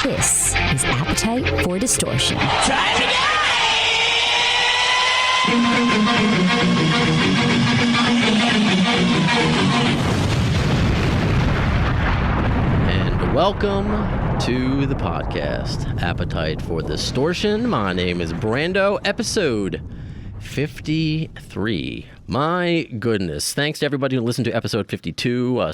This is Appetite for Distortion. Try it again! And welcome to the podcast, Appetite for Distortion. My name is Brando, episode 53. My goodness. Thanks to everybody who listened to episode 52.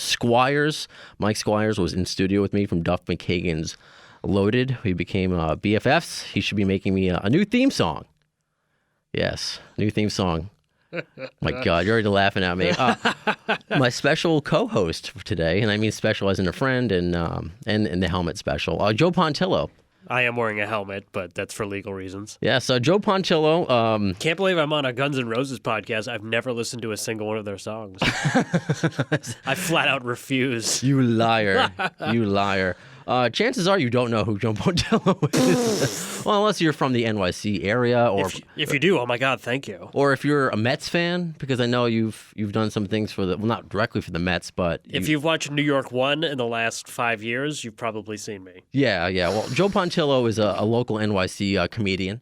Mike Squires was in studio with me from Duff McKagan's Loaded. We became BFFs. He should be making me a new theme song. Yes, new theme song. My God, you're already laughing at me. My special co-host for today, and I mean special as in a friend and the helmet special, Joe Pontillo. I am wearing a helmet, but that's for legal reasons. Yeah, so Joe Pontillo. Can't believe I'm on a Guns N' Roses podcast. I've never listened to a single one of their songs. I flat out refuse. You liar. You liar. Chances are you don't know who Joe Pontillo is. Well, unless you're from the NYC area, or if you do, oh my God, thank you. Or if you're a Mets fan, because I know you've done some things for not directly for the Mets, but if you've watched New York 1 in the last 5 years, you've probably seen me. Yeah. Well, Joe Pontillo is a local NYC comedian,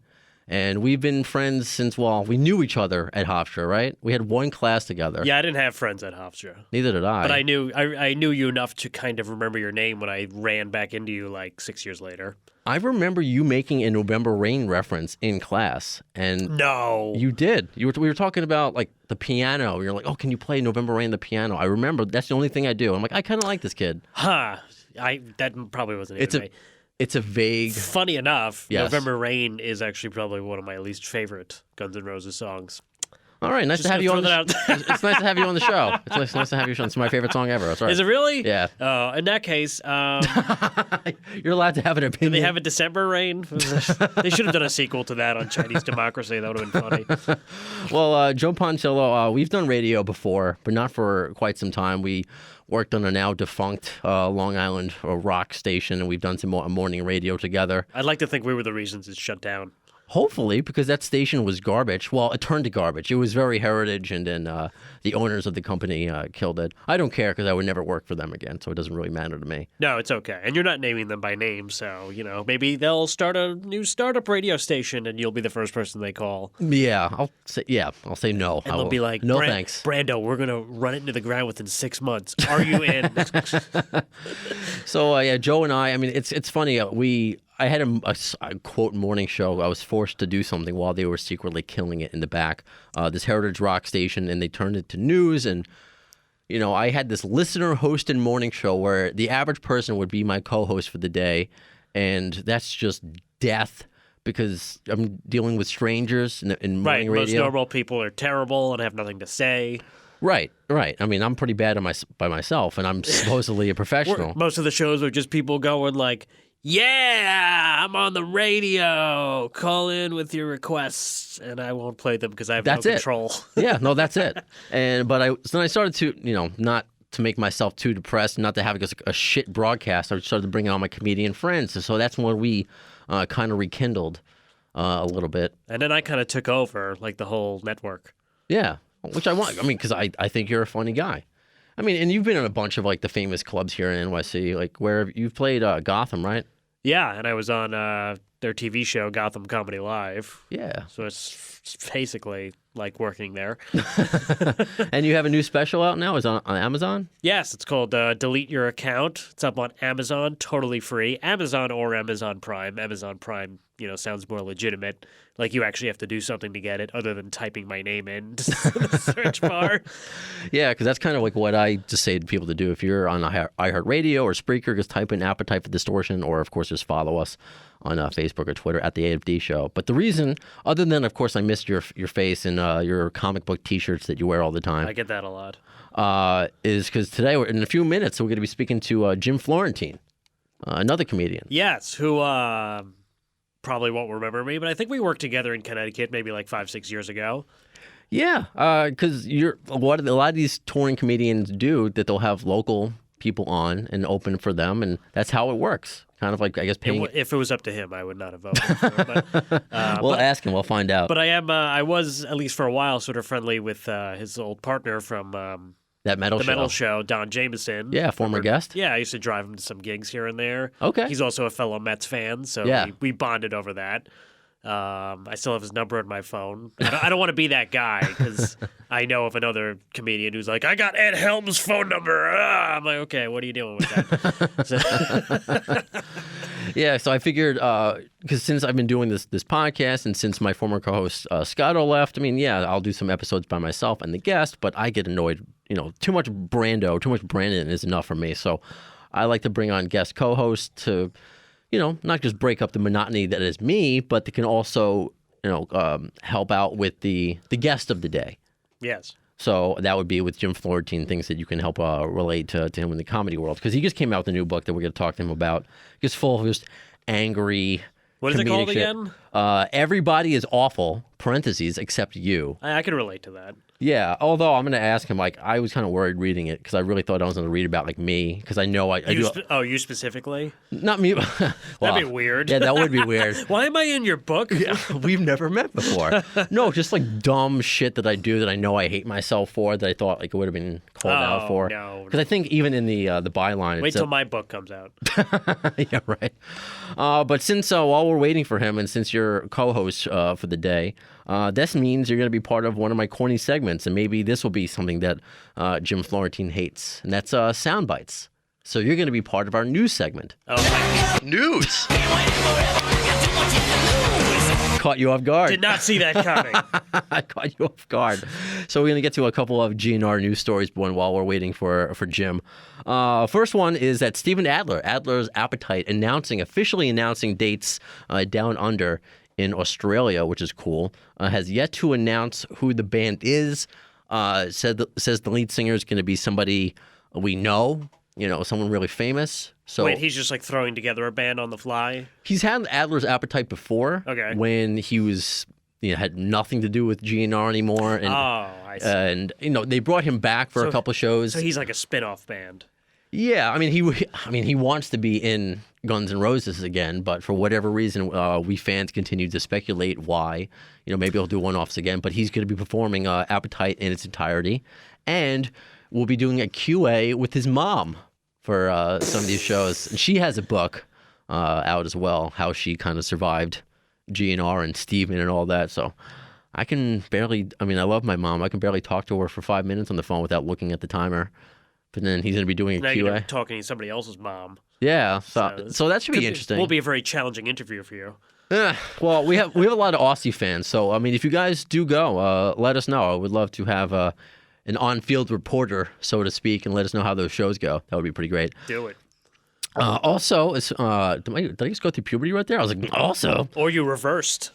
and we've been friends since, we knew each other at Hofstra, right? We had one class together. Yeah, I didn't have friends at Hofstra. Neither did I. But I knew you enough to kind of remember your name when I ran back into you like 6 years later. I remember you making a November Rain reference in class, and no, you did. We were talking about like the piano. You're like, "Oh, can you play November Rain the piano?" I remember that's the only thing I do. I'm like, I kind of like this kid. That probably wasn't even me. It's a vague. Funny enough, yes. November Rain is actually probably one of my least favorite Guns N' Roses songs. All right, nice to have you on. It's nice to have you on the show. It's nice to have you on. It's my favorite song ever. Sorry. Is it really? Yeah. In that case, you're allowed to have an opinion. Did they have a December Rain? They should have done a sequel to that on Chinese Democracy. That would have been funny. Well, Joe Pontillo, we've done radio before, but not for quite some time. We worked on a now defunct Long Island rock station, and we've done some morning radio together. I'd like to think we were the reasons it's shut down. Hopefully, because that station was garbage. Well, it turned to garbage. It was very heritage, and then the owners of the company killed it. I don't care because I would never work for them again, so it doesn't really matter to me. No, it's okay. And you're not naming them by name, so, maybe they'll start a new startup radio station, and you'll be the first person they call. Yeah, I'll say no. And they'll be like, no thanks. Brando, we're going to run it into the ground within 6 months. Are you in? So, Joe and I mean, it's funny. I had a quote morning show. I was forced to do something while they were secretly killing it in the back. This heritage rock station, and they turned it to news. And I had this listener-hosted morning show where the average person would be my co-host for the day, and that's just death because I'm dealing with strangers in morning radio. Right, most normal people are terrible and have nothing to say. Right. I mean, I'm pretty bad by myself, and I'm supposedly a professional. Most of the shows are just people going like, yeah, I'm on the radio. Call in with your requests, and I won't play them because I have no control. Yeah, no, that's it. But then I started to, not to make myself too depressed, not to have a shit broadcast. I started to bring on my comedian friends, so that's when we kind of rekindled a little bit. And then I kind of took over, like the whole network. Yeah, which I want. I mean, because I think you're a funny guy. I mean, and you've been in a bunch of like the famous clubs here in NYC, like where you've played Gotham, right? Yeah, and I was on their TV show, Gotham Comedy Live. Yeah. So it's basically like working there. And you have a new special out now? Is it on Amazon? Yes, it's called Delete Your Account. It's up on Amazon, totally free. Amazon or Amazon Prime. Amazon Prime, sounds more legitimate. Like you actually have to do something to get it other than typing my name in the search bar. Yeah, because that's kind of like what I just say to people to do. If you're on iHeartRadio or Spreaker, just type in Appetite for Distortion, or of course just follow us on Facebook or Twitter at the AFD Show. But the reason, other than of course I missed your face and your comic book T-shirts that you wear all the time. I get that a lot. Is because today, in a few minutes, we're going to be speaking to Jim Florentine, another comedian. Yes, who probably won't remember me, but I think we worked together in Connecticut maybe like 5-6 years ago. Yeah, because what a lot of these touring comedians do, that they'll have local people on and open for them, and that's how it works. Kind of like, I guess, paying. If it was up to him, I would not have voted for him. But, ask him. We'll find out. But I was, at least for a while, sort of friendly with his old partner from That metal the show. metal show, Don Jameson. Yeah, former guest. Yeah, I used to drive him to some gigs here and there. Okay. He's also a fellow Mets fan, so Yeah. we bonded over that. I still have his number in my phone. I don't want to be that guy because I know of another comedian who's like, I got Ed Helms' phone number. I'm like, okay, what are you doing with that? Yeah, so I figured because since I've been doing this podcast and since my former co-host Scotto left, I mean, yeah, I'll do some episodes by myself and the guest, but I get annoyed. Too much Brando, too much Brandon is enough for me. So I like to bring on guest co-hosts to, not just break up the monotony that is me, but they can also, help out with the guest of the day. Yes. So that would be with Jim Florentine, things that you can help relate to him in the comedy world. Because he just came out with a new book that we're going to talk to him about. Just full of just angry, what is it called shit. again? Everybody is awful, parentheses, except you. I can relate to that. Yeah, although I'm going to ask him, I was kind of worried reading it because I really thought I was going to read about, me, because I know I do. You specifically? Not me. Well, that'd be weird. Yeah, that would be weird. Why am I in your book? Yeah, we've never met before. No, just dumb shit that I do that I know I hate myself for that I thought it would have been called out for. No. Because I think even in the byline. Wait till my book comes out. Yeah, right. But since while we're waiting for him and since you're co-host for the day, this means you're going to be part of one of my corny segments, and maybe this will be something that Jim Florentine hates, and that's sound bites. So you're going to be part of our news segment. Oh, news! Caught you off guard. did not see that coming. I caught you off guard. So we're going to get to a couple of GNR news stories while we're waiting for Jim. First one is that Steven Adler's Appetite, officially announcing dates down under in Australia, which is cool, has yet to announce who the band is. Says the lead singer is going to be somebody we know, someone really famous. So Wait, he's just throwing together a band on the fly? He's had Adler's Appetite before. Okay. When he was, had nothing to do with GNR anymore. And, I see. And, they brought him back for a couple shows. So he's like a spin-off band. Yeah, he wants to be in Guns N' Roses again, but for whatever reason, we fans continue to speculate why. Maybe he'll do one-offs again, but he's going to be performing Appetite in its entirety, and we'll be doing a QA with his mom for some of these shows. And she has a book out as well, how she kind of survived GNR and Steven and all that. So I can barely. I love my mom. I can barely talk to her for 5 minutes on the phone without looking at the timer. But then he's going to be doing a now QA. You're talking to somebody else's mom. Yeah, so that should be interesting. Will be a very challenging interview for you. Well, we have a lot of Aussie fans, so if you guys do go, let us know. I would love to have an on-field reporter, so to speak, and let us know how those shows go. That would be pretty great. Do it. Also, did I just go through puberty right there? I was like, also. Or you reversed.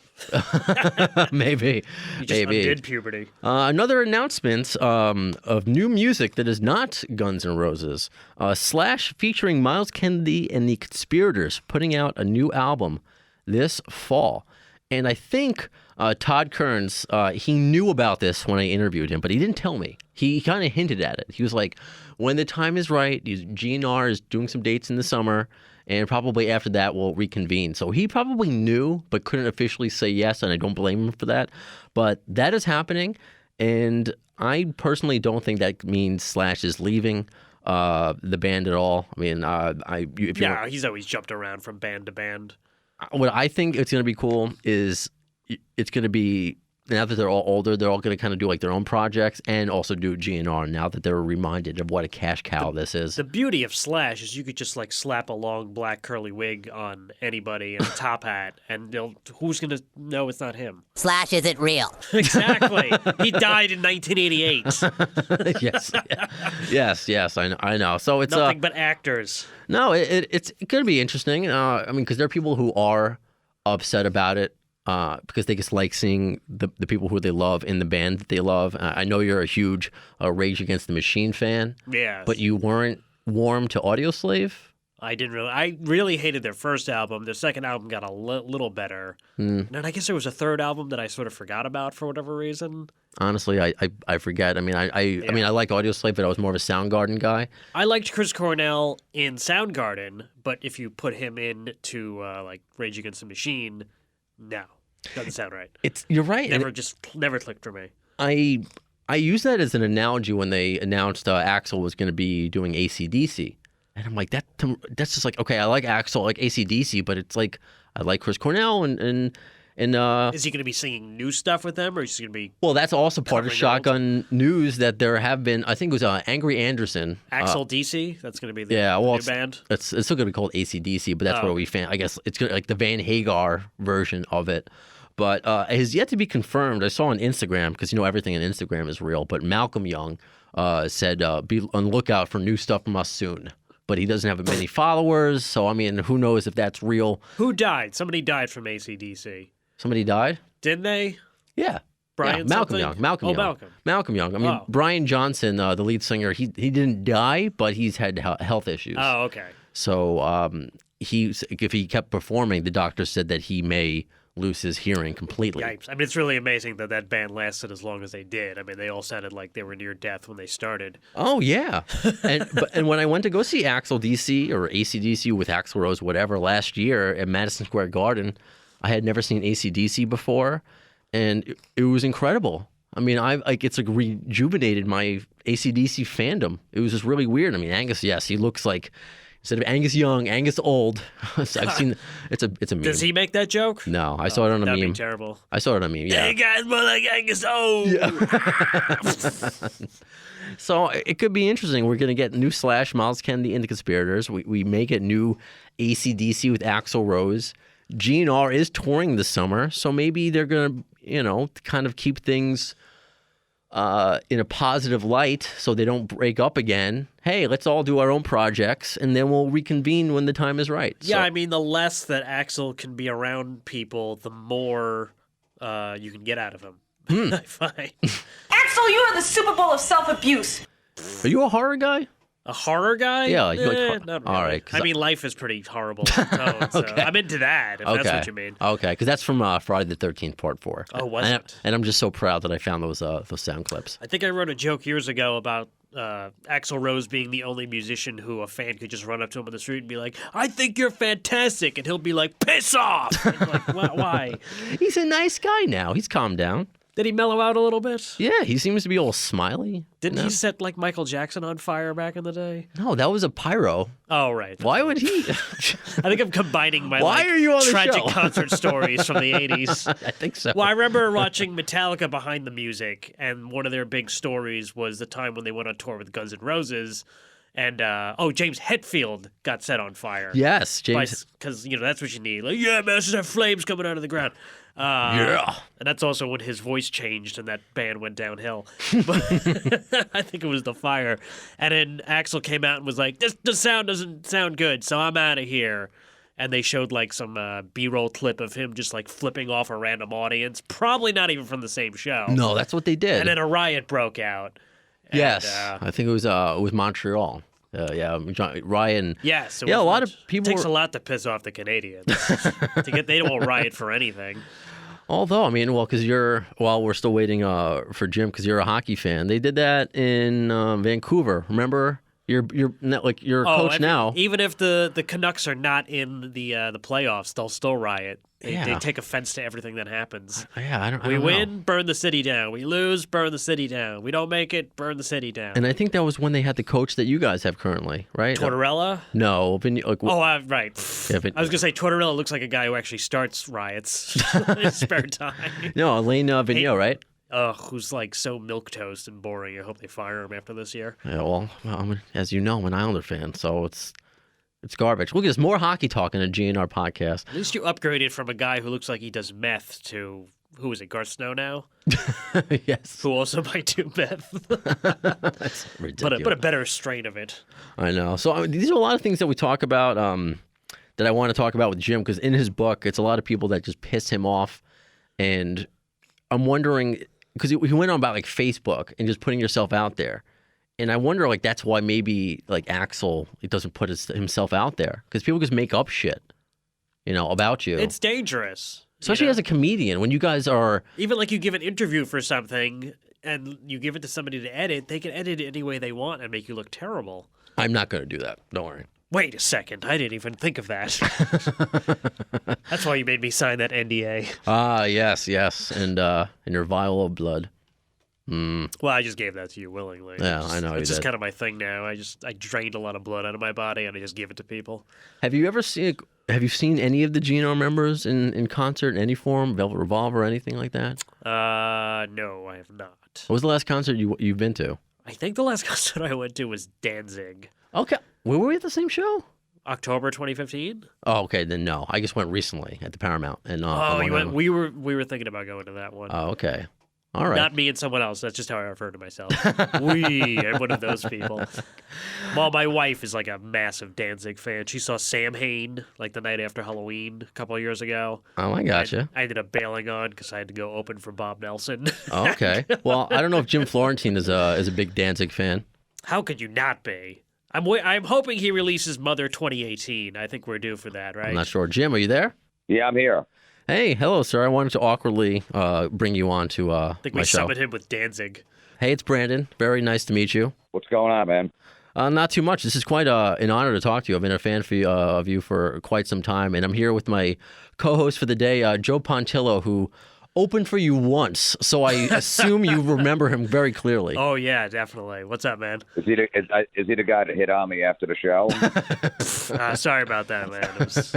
Maybe. You just undid puberty. Another announcement of new music that is not Guns N' Roses. Slash featuring Miles Kennedy and the Conspirators putting out a new album this fall. And I think Todd Kearns, he knew about this when I interviewed him, but he didn't tell me. He kind of hinted at it. He was like, when the time is right, GNR is doing some dates in the summer, and probably after that we'll reconvene. So he probably knew, but couldn't officially say yes, and I don't blame him for that. But that is happening, and I personally don't think that means Slash is leaving the band at all. He's always jumped around from band to band. What I think it's going to be cool is it's going to be, now that they're all older, they're all going to kind of do their own projects and also do GNR now that they're reminded of what a cash cow this is. The beauty of Slash is you could just slap a long black curly wig on anybody and a top hat, and who's going to know it's not him? Slash isn't real. Exactly. He died in 1988. Yes, I know. So it's nothing but actors. No, it's going to be interesting. Because there are people who are upset about it. Because they just like seeing the people who they love in the band that they love. I know you're a huge Rage Against the Machine fan. Yeah. But you weren't warm to Audioslave? I really hated their first album. Their second album got a little better. And then I guess there was a third album that I sort of forgot about for whatever reason. Honestly, I forget. I like Audioslave, but I was more of a Soundgarden guy. I liked Chris Cornell in Soundgarden, but if you put him in to Rage Against the Machine, no, doesn't sound right. You're right. Never clicked for me. I I use that as an analogy when they announced Axl was going to be doing AC/DC. And I'm like, that's just like, okay, I like Axl, I like AC/DC, but it's like, I like Chris Cornell and Is he going to be singing new stuff with them, or is he going to be? Well, that's also part of covering Shotgun News that there have been. I think it was Angry Anderson. Axl DC. That's going to be the, new band. It's still going to be called AC/DC, but that's where we I guess it's gonna, like the Van Hagar version of it. But it has yet to be confirmed. I saw on Instagram, because everything on Instagram is real. But Malcolm Young said, "Be on lookout for new stuff from us soon." But he doesn't have many followers, so I mean, who knows if that's real? Who died? Somebody died from AC/DC. Somebody died? Didn't they? Yeah. Brian Malcolm something? Young. Malcolm Young. Malcolm Young. I mean, Brian Johnson, the lead singer, he didn't die, but he's had health issues. Oh, okay. So if he kept performing, the doctor said that he may lose his hearing completely. Yipes. I mean, it's really amazing that band lasted as long as they did. I mean, they all sounded like they were near death when they started. Oh, yeah. And when I went to go see Axl DC or AC/DC with Axl Rose, whatever, last year at Madison Square Garden, I had never seen AC/DC before, and it was incredible. I mean, it's like rejuvenated my AC/DC fandom. It was just really weird. I mean, Angus, yes, he looks like, instead of Angus Young, Angus Old. So I've seen it's a meme. Does he make that joke? No, I saw it on a meme. That'd be terrible. I saw it on a meme. Yeah. Hey guys, more like Angus Old. Yeah. So it could be interesting. We're going to get new Slash, Miles Kennedy, and the Conspirators. We may get new AC/DC with Axl Rose. GNR is touring this summer, so maybe they're going to, kind of keep things in a positive light so they don't break up again. Hey, let's all do our own projects, and then we'll reconvene when the time is right. Yeah, I mean, the less that Axl can be around people, the more you can get out of him. I find. Axl, you are the Super Bowl of self-abuse. Are you a horror guy? A horror guy? Yeah, you like not really. All right. I mean, life is pretty horrible in tone, so I'm into that, if that's what you mean. Okay, because that's from Friday the 13th, Part 4. Oh, was it? And I'm just so proud that I found those sound clips. I think I wrote a joke years ago about Axl Rose being the only musician who a fan could just run up to him on the street and be like, "I think you're fantastic," and he'll be like, "Piss off!" And like, why? He's a nice guy now. He's calmed down. Did he mellow out a little bit? Yeah, he seems to be all smiley. Didn't he set like Michael Jackson on fire back in the day? No, that was a pyro. Oh, right. Why would he? I think I'm combining my are you on the tragic show? concert stories from the 80s. I think so. Well, I remember watching Metallica Behind the Music, and one of their big stories was the time when they went on tour with Guns N' Roses, and James Hetfield got set on fire. Yes, James. Because, that's what you need. Like, yeah, man, just have flames coming out of the ground. Yeah. And that's also when his voice changed and that band went downhill. But I think it was the fire. And then Axl came out and was like, the sound doesn't sound good, so I'm out of here. And they showed like some B-roll clip of him just like flipping off a random audience, probably not even from the same show. No, that's what they did. And then a riot broke out. And, yes, I think it was Montreal. Ryan. Yes. A lot of people. It takes a lot to piss off the Canadians. They don't riot for anything. Although, I mean, because we're still waiting for Jim, because you're a hockey fan. They did that in Vancouver. Remember? You're coach now. Even if the Canucks are not in the playoffs, they'll still riot. They take offense to everything that happens. I don't We know. win, burn the city down. We lose, burn the city down. We don't make it, burn the city down. And I think that was when they had the coach that you guys have currently, right? Tortorella? No. Right. Yeah, I was going to say Tortorella looks like a guy who actually starts riots in his spare time. No, Alain Vigneault, right? Who's like so milquetoast and boring. I hope they fire him after this year. Yeah, well, as you know, I'm an Islander fan, so it's garbage. Look, there's more hockey talk in a GNR podcast. At least you upgraded from a guy who looks like he does meth to, who is it, Garth Snow now? Yes. Who also might do meth. That's ridiculous. But a better strain of it. I know. So these are a lot of things that we talk about that I want to talk about with Jim, because in his book, it's a lot of people that just piss him off. And I'm wondering, because he went on about like Facebook and just putting yourself out there. And I wonder, like, that's why maybe, like, Axl, he doesn't put himself out there. Because people just make up shit, about you. It's dangerous. Especially as a comedian, when you guys are... Even, like, you give an interview for something, and you give it to somebody to edit, they can edit it any way they want and make you look terrible. I'm not going to do that. Don't worry. Wait a second. I didn't even think of that. That's why you made me sign that NDA. Yes. And your vial of blood. Mm. Well, I just gave that to you willingly. Yeah, I know you It's just did. kind of my thing now. I drained a lot of blood out of my body, and I just give it to people. Have you seen any of the Geno members in concert in any form, Velvet Revolver, anything like that? No, I have not. What was the last concert you've been to? I think the last concert I went to was Danzig. Okay, were we at the same show? October 2015. Oh, okay, then no. I just went recently at the Paramount. And You went. We were thinking about going to that one. Oh, okay. All right. Not me and someone else. That's just how I refer to myself. I'm one of those people. Well, my wife is like a massive Danzig fan. She saw Sam Hain like the night after Halloween a couple of years ago. Oh, I gotcha. I ended up bailing on because I had to go open for Bob Nelson. Oh, okay. Well, I don't know if Jim Florentine is a big Danzig fan. How could you not be? I'm hoping he releases Mother 2018. I think we're due for that, right? I'm not sure. Jim, are you there? Yeah, I'm here. Hey, hello, sir. I wanted to awkwardly bring you on to I think my we show. summoned him with Danzig. Hey, it's Brandon. Very nice to meet you. What's going on, man? Not too much. This is quite an honor to talk to you. I've been a fan of you for quite some time, and I'm here with my co-host for the day, Joe Pontillo, who opened for you once, so I assume you remember him very clearly. Oh, yeah, definitely. What's up, man? Is he the guy that hit on me after the show? Sorry about that, man. It was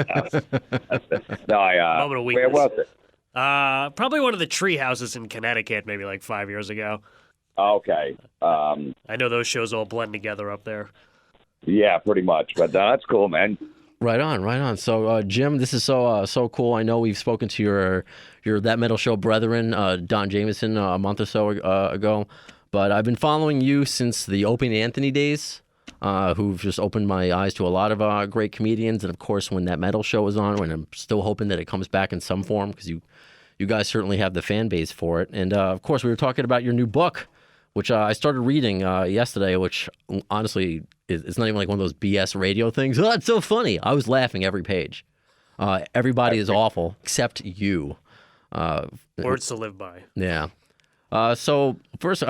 No, moment of where weakness. was it? Probably one of the tree houses in Connecticut, maybe like 5 years ago. Okay. I know those shows all blend together up there. Yeah, pretty much. But that's cool, man. Right on, right on. So, Jim, this is so cool. I know we've spoken to your That Metal Show brethren, Don Jameson, a month or so ago, but I've been following you since the Opie and Anthony days, who've just opened my eyes to a lot of great comedians, and of course, when That Metal Show was on, when I'm still hoping that it comes back in some form, because you guys certainly have the fan base for it. And of course, we were talking about your new book, which I started reading yesterday, which honestly it's not even like one of those BS radio things. Oh, it's so funny. I was laughing every page. Everybody is awful except you. Words to live by. Yeah. So first,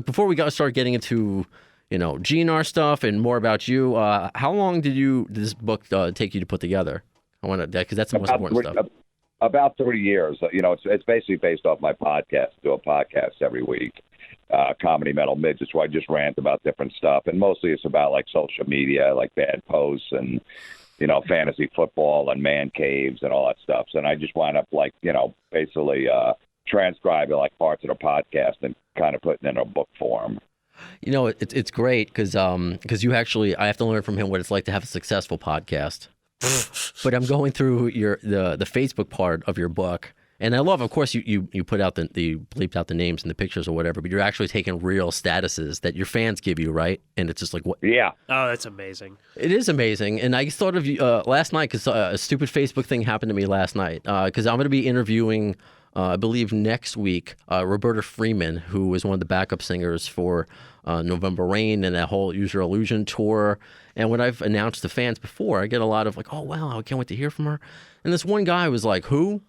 before we start getting into GNR stuff and more about you, how long did this book take you to put together? I want to because that's the most important stuff. About 3 years. It's basically based off my podcast. I do a podcast every week. Comedy Metal Midgets, where I just rant about different stuff, and mostly it's about like social media, like bad posts and fantasy football and man caves and all that stuff. So, and I just wind up like basically transcribing like parts of the podcast and kind of putting it in a book form. It's great because you actually I have to learn from him what it's like to have a successful podcast. But I'm going through the Facebook part of your book. And I love, of course, you put out you bleeped out the names and the pictures or whatever, but you're actually taking real statuses that your fans give you, right? And it's just like, what? Yeah. Oh, that's amazing. It is amazing. And I thought of you last night because a stupid Facebook thing happened to me last night because I'm going to be interviewing, I believe next week, Roberta Freeman, who was one of the backup singers for November Rain and that whole Use Your Illusion tour. And when I've announced to fans before, I get a lot of like, oh, wow, I can't wait to hear from her. And this one guy was like, who?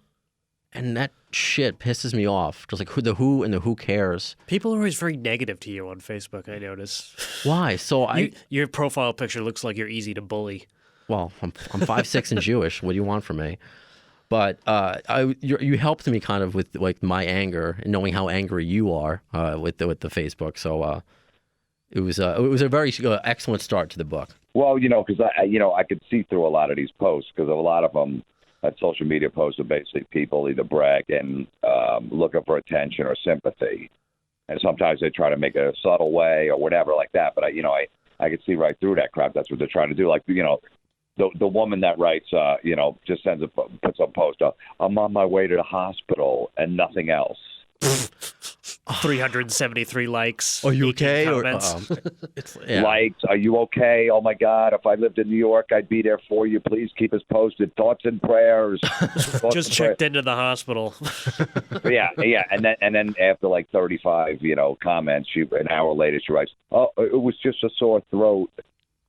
And that shit pisses me off. Just like who and the who cares. People are always very negative to you on Facebook, I notice. Why? So your profile picture looks like you're easy to bully. Well, I'm 5'6" and Jewish. What do you want from me? But you helped me kind of with like my anger and knowing how angry you are with the Facebook. So it was a very excellent start to the book. Well, because I could see through a lot of these posts because a lot of them. That social media posts are basically people either bragging, looking for attention or sympathy, and sometimes they try to make it a subtle way or whatever like that. But I could see right through that crap. That's what they're trying to do. Like the woman that writes, just puts a post up. I'm on my way to the hospital and nothing else. 373 likes. Are you okay? Comments. Likes. Are you okay? Oh my God! If I lived in New York, I'd be there for you. Please keep us posted. Thoughts and prayers. Just checked into the hospital. yeah, and then after like 35, comments, an hour later she writes, "Oh, it was just a sore throat."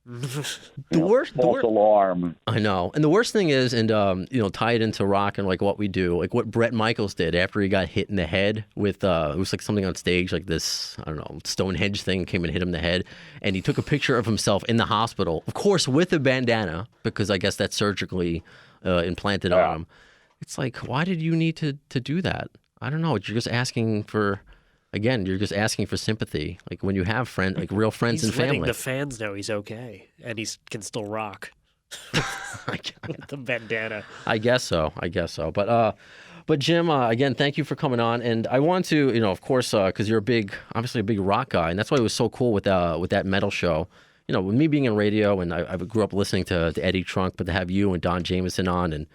The worst alarm. I know, and the worst thing is, and tie it into rock and like what we do, like what Bret Michaels did after he got hit in the head with it was like something on stage, like this Stonehenge thing came and hit him in the head, and he took a picture of himself in the hospital, of course with a bandana because I guess that's surgically implanted on him. It's like, why did you need to do that? I don't know. You're just asking for. again, you're just asking for sympathy. Like when you have friends, like real friends and He's letting family. the fans know he's okay, and he can still rock with the bandana. I guess so. But Jim, again, thank you for coming on. And I want to, of course, because you're obviously a big rock guy, and that's why it was so cool with that metal show. With me being in radio, and I grew up listening to Eddie Trunk, but to have you and Don Jameson on, and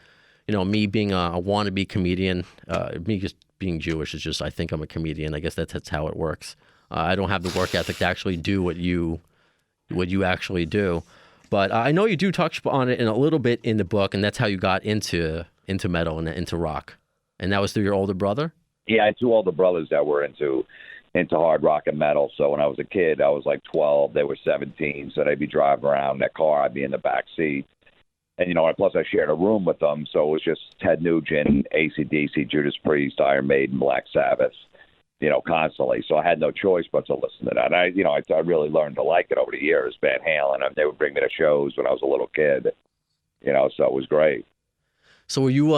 me being a wannabe comedian, me just being Jewish is just, I think I'm a comedian. I guess that's how it works. I don't have the work ethic to actually do what you actually do. But I know you do touch on it in a little bit in the book, and that's how you got into metal and into rock. And that was through your older brother? Yeah, I had two older brothers that were into hard rock and metal. So when I was a kid, I was like 12. They were 17. So they'd be driving around in their car. I'd be in the back seat. And, plus I shared a room with them. So it was just Ted Nugent, AC/DC, Judas Priest, Iron Maiden, Black Sabbath, constantly. So I had no choice but to listen to that. And I really learned to like it over the years, Van Halen. And they would bring me to shows when I was a little kid, so it was great. So were you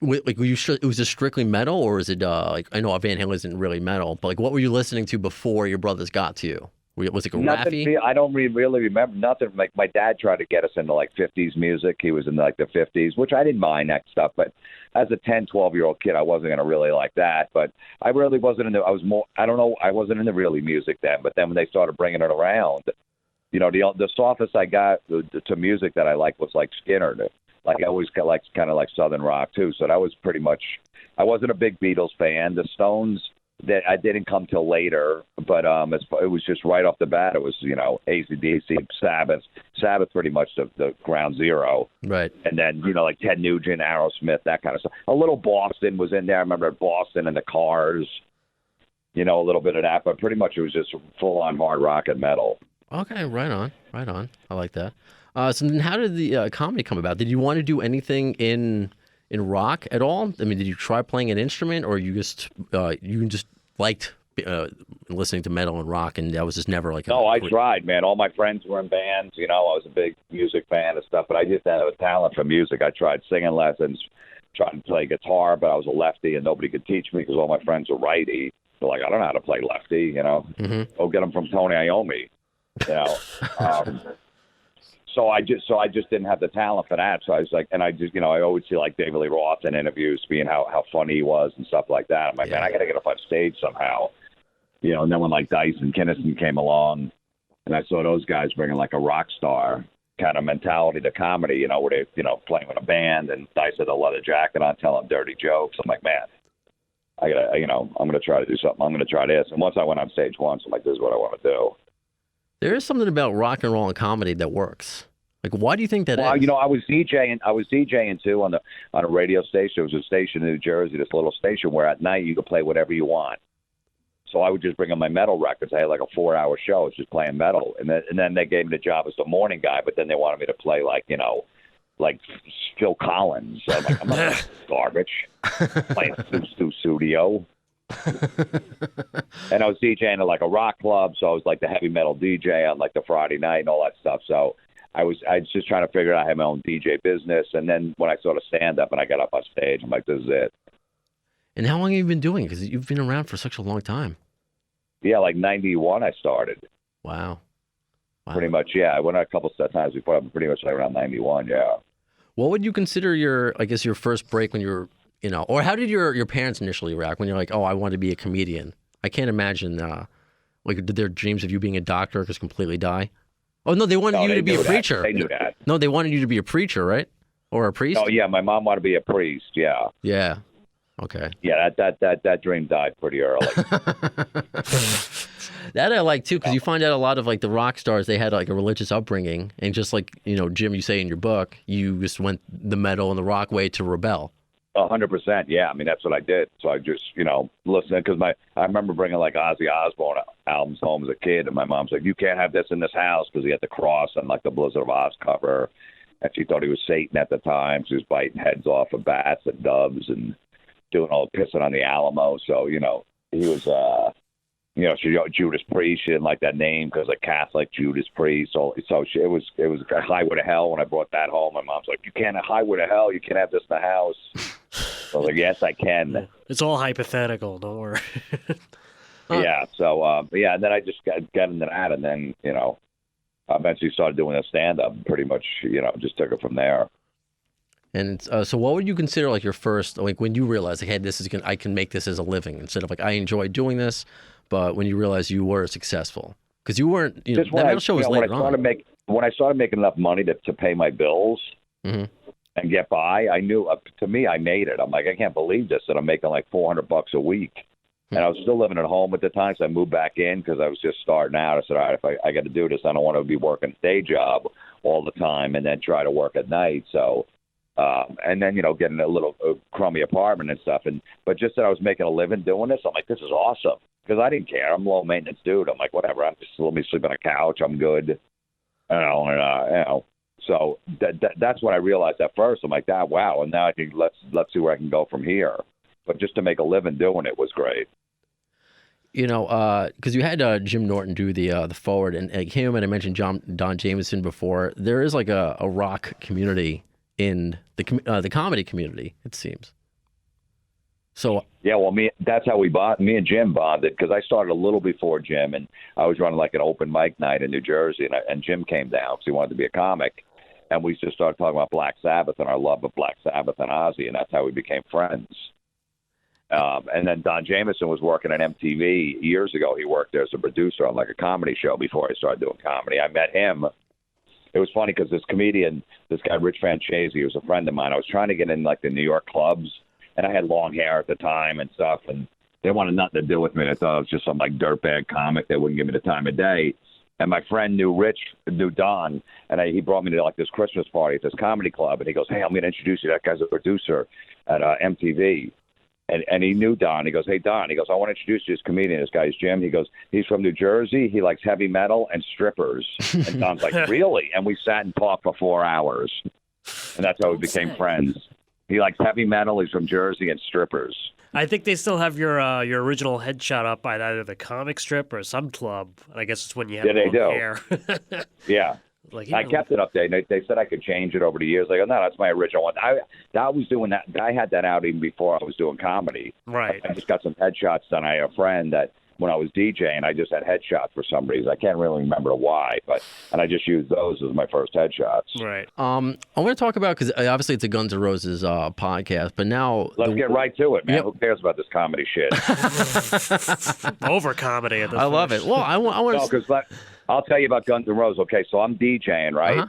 it was just strictly metal, or is it I know Van Halen isn't really metal, but what were you listening to before your brothers got to you? Was it Raffi? I don't really remember nothing. Like my dad tried to get us into 50s music. He was in the 50s, which I didn't mind that stuff. But as a 10, 12-year-old kid, I wasn't going to really like that. But I really wasn't into. I was more. I don't know. I wasn't into really music then. But then when they started bringing it around, the softest I got to music that I liked was Skinner. I always got kind of Southern rock too. So that was pretty much. I wasn't a big Beatles fan. The Stones, that I didn't come till later, but it was just right off the bat. It was AC/DC, Sabbath, pretty much the ground zero, right? And then Ted Nugent, Aerosmith, that kind of stuff. A little Boston was in there. I remember Boston and the Cars, a little bit of that, but pretty much it was just full on hard rock and metal. Okay, right on. I like that. So then how did the comedy come about? Did you want to do anything in rock at all? I mean, did you try playing an instrument, or you just liked listening to metal and rock, and that was just never No, I tried, man. All my friends were in bands. I was a big music fan and stuff, but I just had a talent for music. I tried singing lessons, tried to play guitar, but I was a lefty, and nobody could teach me because all my friends were righty. They're like, I don't know how to play lefty, Mm-hmm. Go get them from Tony Iommi, So I just didn't have the talent for that. So I was like, and I just, I always see David Lee Roth in interviews being how funny he was and stuff like that. I'm like, man, I got to get up on stage somehow, and then when Dice and Kinnison came along and I saw those guys bringing a rock star kind of mentality to comedy, where they, playing with a band and Dice had a leather jacket on, telling dirty jokes. I'm like, man, I gotta, I'm going to try to do something. I'm going to try this. And once I went on stage once, I'm like, this is what I want to do. There is something about rock and roll and comedy that works. Why do you think that is? I was DJing too on a radio station. There was a station in New Jersey, this little station where at night you could play whatever you want. So I would just bring in my metal records. I had a 4-hour show. It's just playing metal, and then they gave me the job as the morning guy. But then they wanted me to play Phil Collins. So I'm like, I'm not garbage. Playing studio. And I was DJing at a rock club, so I was the heavy metal DJ on the Friday night and all that stuff. So I was just trying to figure out. I had my own DJ business, and then when I saw the stand up and I got up on stage, I'm like, this is it. And how long have you been doing it? Because you've been around for such a long time. Yeah, 91 I started. Wow. Pretty much, yeah. I went a couple of times before. I'm pretty much around 91, yeah. What would you consider your first break when you were, or how did your parents initially react when you're like, oh, I want to be a comedian? I can't imagine, did their dreams of you being a doctor just completely die? Oh, no, they wanted you to be a preacher. They knew that. No, they wanted you to be a preacher, right? Or a priest? Oh, yeah, my mom wanted to be a priest, yeah. Yeah. Okay. Yeah, that dream died pretty early. That I like, too, because you find out a lot of, the rock stars, they had, a religious upbringing. And just Jim, you say in your book, you just went the metal and the rock way to rebel. 100%, yeah. I mean, that's what I did. So I just, listening, because I remember bringing Ozzy Osbourne albums home as a kid, and my mom's like, you can't have this in this house, because he had the cross on the Blizzard of Oz cover, and she thought he was Satan at the time. She was biting heads off of bats and doves and doing all the pissing on the Alamo. So, he was, Judas Priest. She didn't like that name because Catholic Judas Priest. So it was Highway to Hell when I brought that home. My mom's like, you can't have Highway to Hell. You can't have this in the house. I was like, yes, I can. It's all hypothetical. Don't worry. Yeah. So, and then I just got into that, and then, eventually started doing a stand-up. Pretty much, just took it from there. And so what would you consider like your first, like when you realized, like, hey, I can make this as a living instead of like, I enjoy doing this, but when you realized you were successful? Because you weren't, that metal show was later on. When I started making enough money to pay my bills Mm-hmm. and get by, I knew, to me, I made it. I'm like, I can't believe this, that I'm making like $400 a week. And I was still living at home at the time, so I moved back in because I was just starting out. I said, all right, if I got to do this, I don't want to be working a day job all the time and then try to work at night. So, and then, getting a little crummy apartment and stuff. But just that I was making a living doing this, I'm like, this is awesome. Because I didn't care. I'm a low-maintenance dude. I'm like, whatever. I'm just let me sleep on a couch. I'm good. So that's when I realized at first. I'm like, wow. And now I think let's see where I can go from here. But just to make a living doing it was great. Because you had Jim Norton do the forward, and him, and I mentioned Don Jameson before. There is like a rock community in the comedy community, it seems. So yeah, well, that's how me and Jim bonded, because I started a little before Jim, and I was running like an open mic night in New Jersey, and Jim came down because he wanted to be a comic, and we just started talking about Black Sabbath and our love of Black Sabbath and Ozzy, and that's how we became friends. And then Don Jameson was working at MTV years ago. He worked there as a producer on like a comedy show before I started doing comedy. I met him. It was funny because this comedian, this guy Rich Franchese, he was a friend of mine. I was trying to get in like the New York clubs, and I had long hair at the time and stuff, and they wanted nothing to do with me. They thought I was just some like dirtbag comic. They wouldn't give me the time of day. And my friend knew Don, and he brought me to like this Christmas party at this comedy club, and he goes, hey, I'm going to introduce you. That guy's a producer at MTV. And he knew Don. He goes, hey, Don. He goes, I want to introduce you to this comedian. This guy's Jim. He goes, he's from New Jersey. He likes heavy metal and strippers. And Don's like, really? And we sat and talked for 4 hours. And that's how we became friends. He likes heavy metal. He's from Jersey and strippers. I think they still have your original headshot up by either the comic strip or some club. I guess it's when you have long hair. Yeah. I kept it up there. They said I could change it over the years. I go, no, that's my original one. I was doing that. I had that out even before I was doing comedy. Right. I just got some headshots done. I had a friend that when I was DJing, I just had headshots for some reason. I can't really remember why, and I just used those as my first headshots. Right. I want to talk about, because obviously it's a Guns N' Roses podcast, but now let's get right to it, man. Yep. Who cares about this comedy shit? Over comedy at this I love it. Well, I want to. No, because I'll tell you about Guns N' Roses. Okay, so I'm DJing, right? Uh-huh.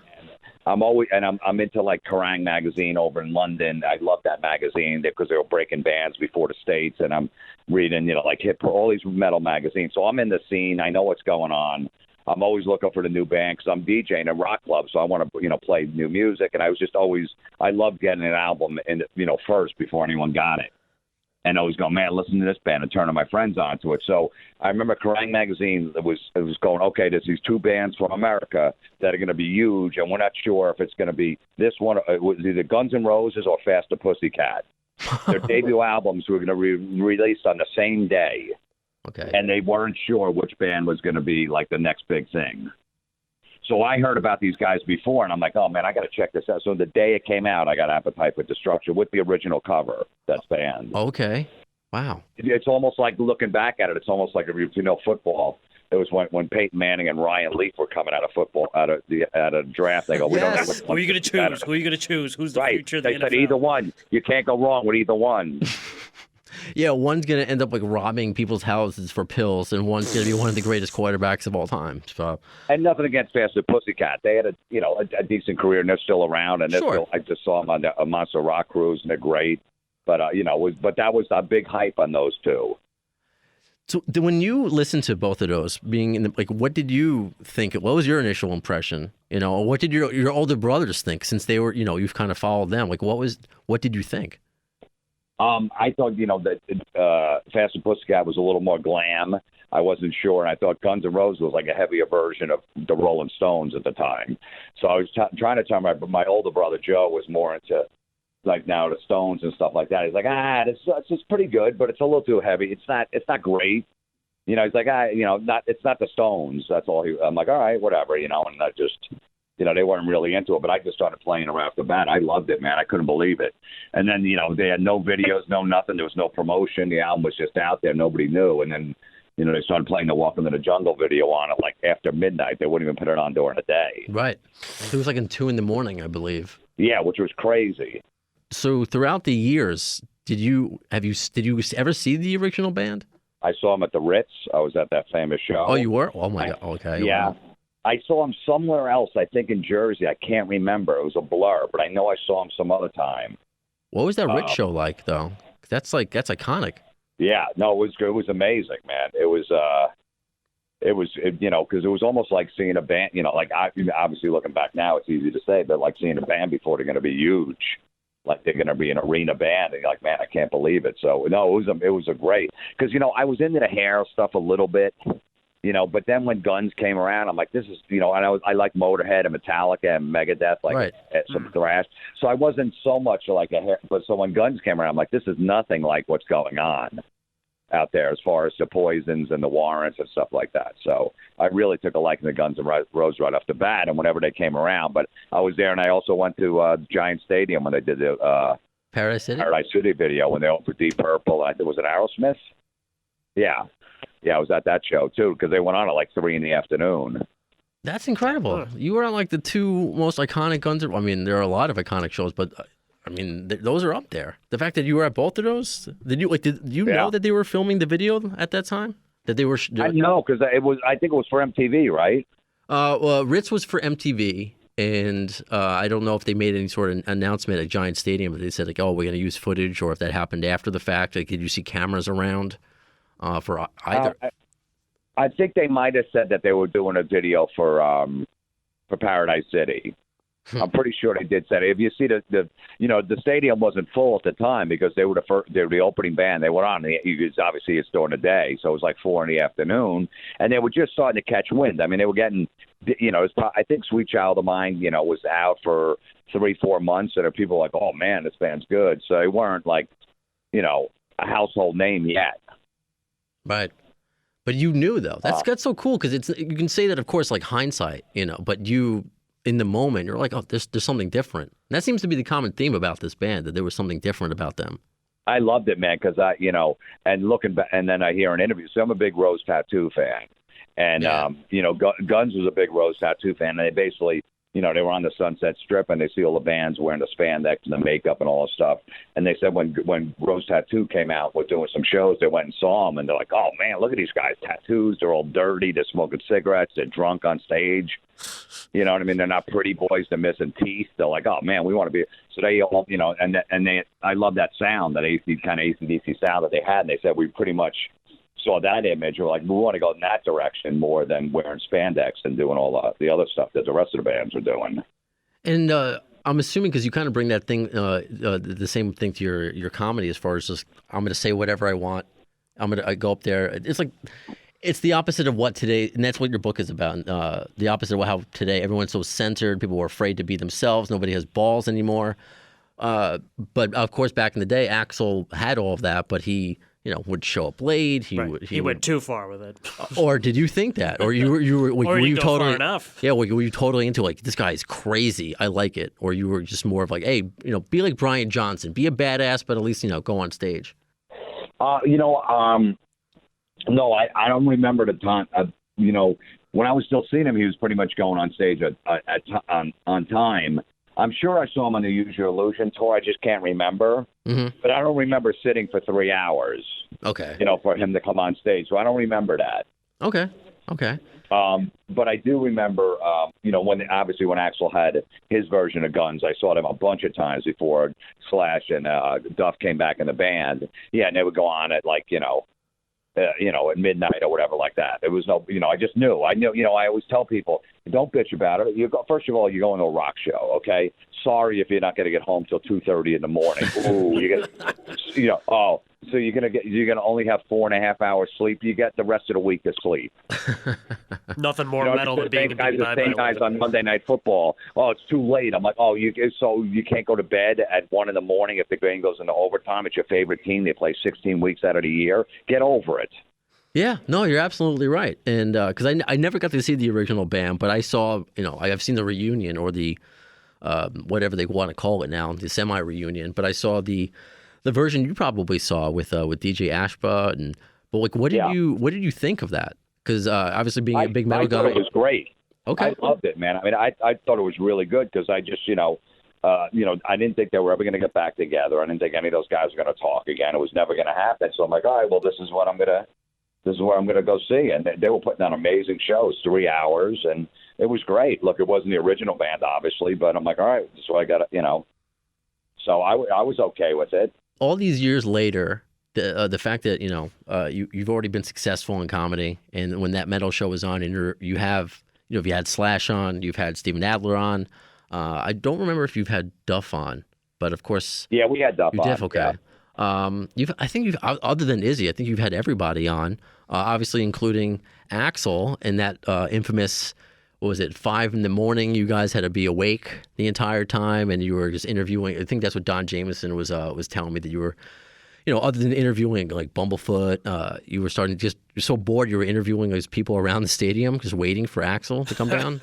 I'm into like Kerrang magazine over in London. I love that magazine because they were breaking bands before the States, and I'm reading, like all these metal magazines. So I'm in the scene. I know what's going on. I'm always looking for the new band because I'm DJing in rock clubs, so I want to, play new music. And I was just I loved getting an album in, first before anyone got it. And I always go, man, listen to this band, and turning my friends onto it. So I remember Kerrang magazine was going, okay, there's these two bands from America that are going to be huge, and we're not sure if it's going to be this one. It was either Guns N' Roses or Faster Pussycat. Their debut albums were going to be released on the same day. Okay. And they weren't sure which band was going to be like the next big thing. So I heard about these guys before, and I'm like, oh, man, I got to check this out. So the day it came out, I got Appetite for Destruction with the original cover, that's band. Okay. Wow. It's almost like, looking back at it, it's almost like, football. It was when Peyton Manning and Ryan Leaf were coming out of football, out of a draft. They go, we don't know which one. Who are you going to choose? Who are you going to choose? Who's the future of the NFL? They said either one. You can't go wrong with either one. Yeah, one's going to end up like robbing people's houses for pills, and one's going to be one of the greatest quarterbacks of all time. So. And nothing against Faster Pussycat. They had a decent career, and they're still around. And sure. I just saw them on a Monster Rock cruise, and they're great. But but that was a big hype on those two. So when you listen to both of those, being in what did you think? What was your initial impression? What did your older brothers think, since they were, you've kind of followed them? What did you think? I thought, that Faster Pussycat was a little more glam. I wasn't sure, and I thought Guns N' Roses was like a heavier version of the Rolling Stones at the time. So I was trying to tell my older brother Joe was more into now the Stones and stuff like that. He's like, it's pretty good, but it's a little too heavy. It's not great. He's like, it's not the Stones. That's all. I'm like, all right, whatever, and I just. they weren't really into it, but I just started playing right off the bat. I loved it, man. I couldn't believe it. And then, they had no videos, no nothing. There was no promotion. The album was just out there. Nobody knew. And then, they started playing the Welcome to the Jungle video on it like after midnight. They wouldn't even put it on during the day. Right. It was like in 2 a.m, I believe. Yeah, which was crazy. So throughout the years, did you ever see the original band? I saw them at the Ritz. I was at that famous show. Oh, you were? Oh my God. Okay. Yeah. Wow. I saw him somewhere else, I think in Jersey. I can't remember. It was a blur, but I know I saw him some other time. What was that Ritz show like, though? That's iconic. Yeah, no, it was amazing, man. It was because it was almost like seeing a band. Obviously looking back now, it's easy to say, but like seeing a band before they're going to be huge, like they're going to be an arena band, and you're like, man, I can't believe it. So no, it was a great because I was into the hair stuff a little bit. But then when Guns came around, I'm like, this is, and I like Motorhead and Metallica and Megadeth, like some thrash. So I wasn't so much like but so when Guns came around, I'm like, this is nothing like what's going on out there as far as the Poisons and the Warrants and stuff like that. So I really took a liking to Guns N' Roses right off the bat, and whenever they came around. But I was there, and I also went to Giant Stadium when they did the Paradise City video when they opened for Deep Purple. I think it was an Aerosmith. Yeah. Yeah, I was at that show, too, because they went on at like 3 p.m. That's incredible. You were on like the 2 most iconic Guns. I mean, there are a lot of iconic shows, but I mean, those are up there. The fact that you were at both of those, did you know that they were filming the video at that time? That they were? I know, because I think it was for MTV, right? Well, Ritz was for MTV, and I don't know if they made any sort of announcement at Giant Stadium. But they said like, oh, we're going to use footage, or if that happened after the fact. Like, did you see cameras around? For either, I think they might have said that they were doing a video for Paradise City. I'm pretty sure they did say it. If you see the stadium wasn't full at the time because they were the opening band. They were on. Obviously, it's during the day, so it was like 4 p.m, and they were just starting to catch wind. I mean, they were getting, I think Sweet Child of Mine, was out for 3-4 months, and people were like, oh man, this band's good. So they weren't like, a household name yet. Right. But you knew, though. That's so cool because you can say that, of course, like hindsight, but you, in the moment, you're like, oh, there's something different. And that seems to be the common theme about this band, that there was something different about them. I loved it, man, because and looking back, and then I hear an interview. So I'm a big Rose Tattoo fan. And, Guns was a big Rose Tattoo fan. And they basically, they were on the Sunset Strip, and they see all the bands wearing the spandex and the makeup and all the stuff. And they said when Rose Tattoo came out, was doing some shows, they went and saw them, and they're like, oh, man, look at these guys, tattoos. They're all dirty. They're smoking cigarettes. They're drunk on stage. You know what I mean? They're not pretty boys. They're missing teeth. They're like, oh, man, we want to be. So they all, I love that sound, that kind of AC/DC sound that they had. And they said we pretty much saw that image. We're like, we want to go in that direction more than wearing spandex and doing all the other stuff that the rest of the bands are doing. And I'm assuming because you kind of bring that thing, the same thing to your comedy as far as just, I'm going to say whatever I want. I go up there. It's like, it's the opposite of what today, and that's what your book is about. The opposite of how today everyone's so censored. People are afraid to be themselves. Nobody has balls anymore. But of course, back in the day, Axl had all of that, but he would show up late. He went too far with it. Or did you think that? Or you were or you go totally far enough? Yeah, were you totally into like, this guy's crazy, I like it? Or you were just more of like, hey, be like Brian Johnson, be a badass, but at least go on stage. No, I don't remember the time. When I was still seeing him, he was pretty much going on stage on time. I'm sure I saw him on the Use Your Illusion tour. I just can't remember. Mm-hmm. But I don't remember sitting for 3 hours. Okay. For him to come on stage. So I don't remember that. Okay. But I do remember, when Axl had his version of Guns, I saw them a bunch of times before Slash and Duff came back in the band. Yeah, and they would go on at at midnight or whatever like that. It was no, I just knew. I always tell people, don't bitch about it. First of all, you're going to a rock show, okay? Sorry if you're not going to get home till 2:30 in the morning. Ooh, so you're gonna only have 4.5 hours sleep. You get the rest of the week to sleep. Nothing more metal than being the same guys on Monday Night Football. Oh, it's too late. I'm like, so you can't go to bed at 1 a.m. if the game goes into overtime. It's your favorite team. They play 16 weeks out of the year. Get over it. Yeah, no, you're absolutely right. And because I never got to see the original band, but I saw, I've seen the reunion or the whatever they want to call it now, the semi-reunion. But I saw the version you probably saw with DJ Ashba. But like, what did you think of that? Because obviously being a big metal guy, I thought it was great. Okay, I loved it, man. I mean, I thought it was really good because I just, I didn't think they were ever going to get back together. I didn't think any of those guys were going to talk again. It was never going to happen. So I'm like, all right, well, this is what I'm gonna go see. And they were putting on amazing shows, 3 hours, and it was great. Look, it wasn't the original band, obviously, but I'm like, all right, this is what I got to, So I was okay with it. All these years later, the fact that you've already been successful in comedy, and when that metal show was on, and you have had Slash on, you've had Steven Adler on. I don't remember if you've had Duff on, but of course, yeah, we had Duff on. Duff, okay. Yeah. I think you've other than Izzy, I think you've had everybody on, obviously including Axl and that infamous. What was it? 5 a.m. You guys had to be awake the entire time, and you were just interviewing. I think that's what Don Jameson was telling me, that you were, other than interviewing like Bumblefoot, you were starting to you're so bored you were interviewing those people around the stadium, just waiting for Axl to come down.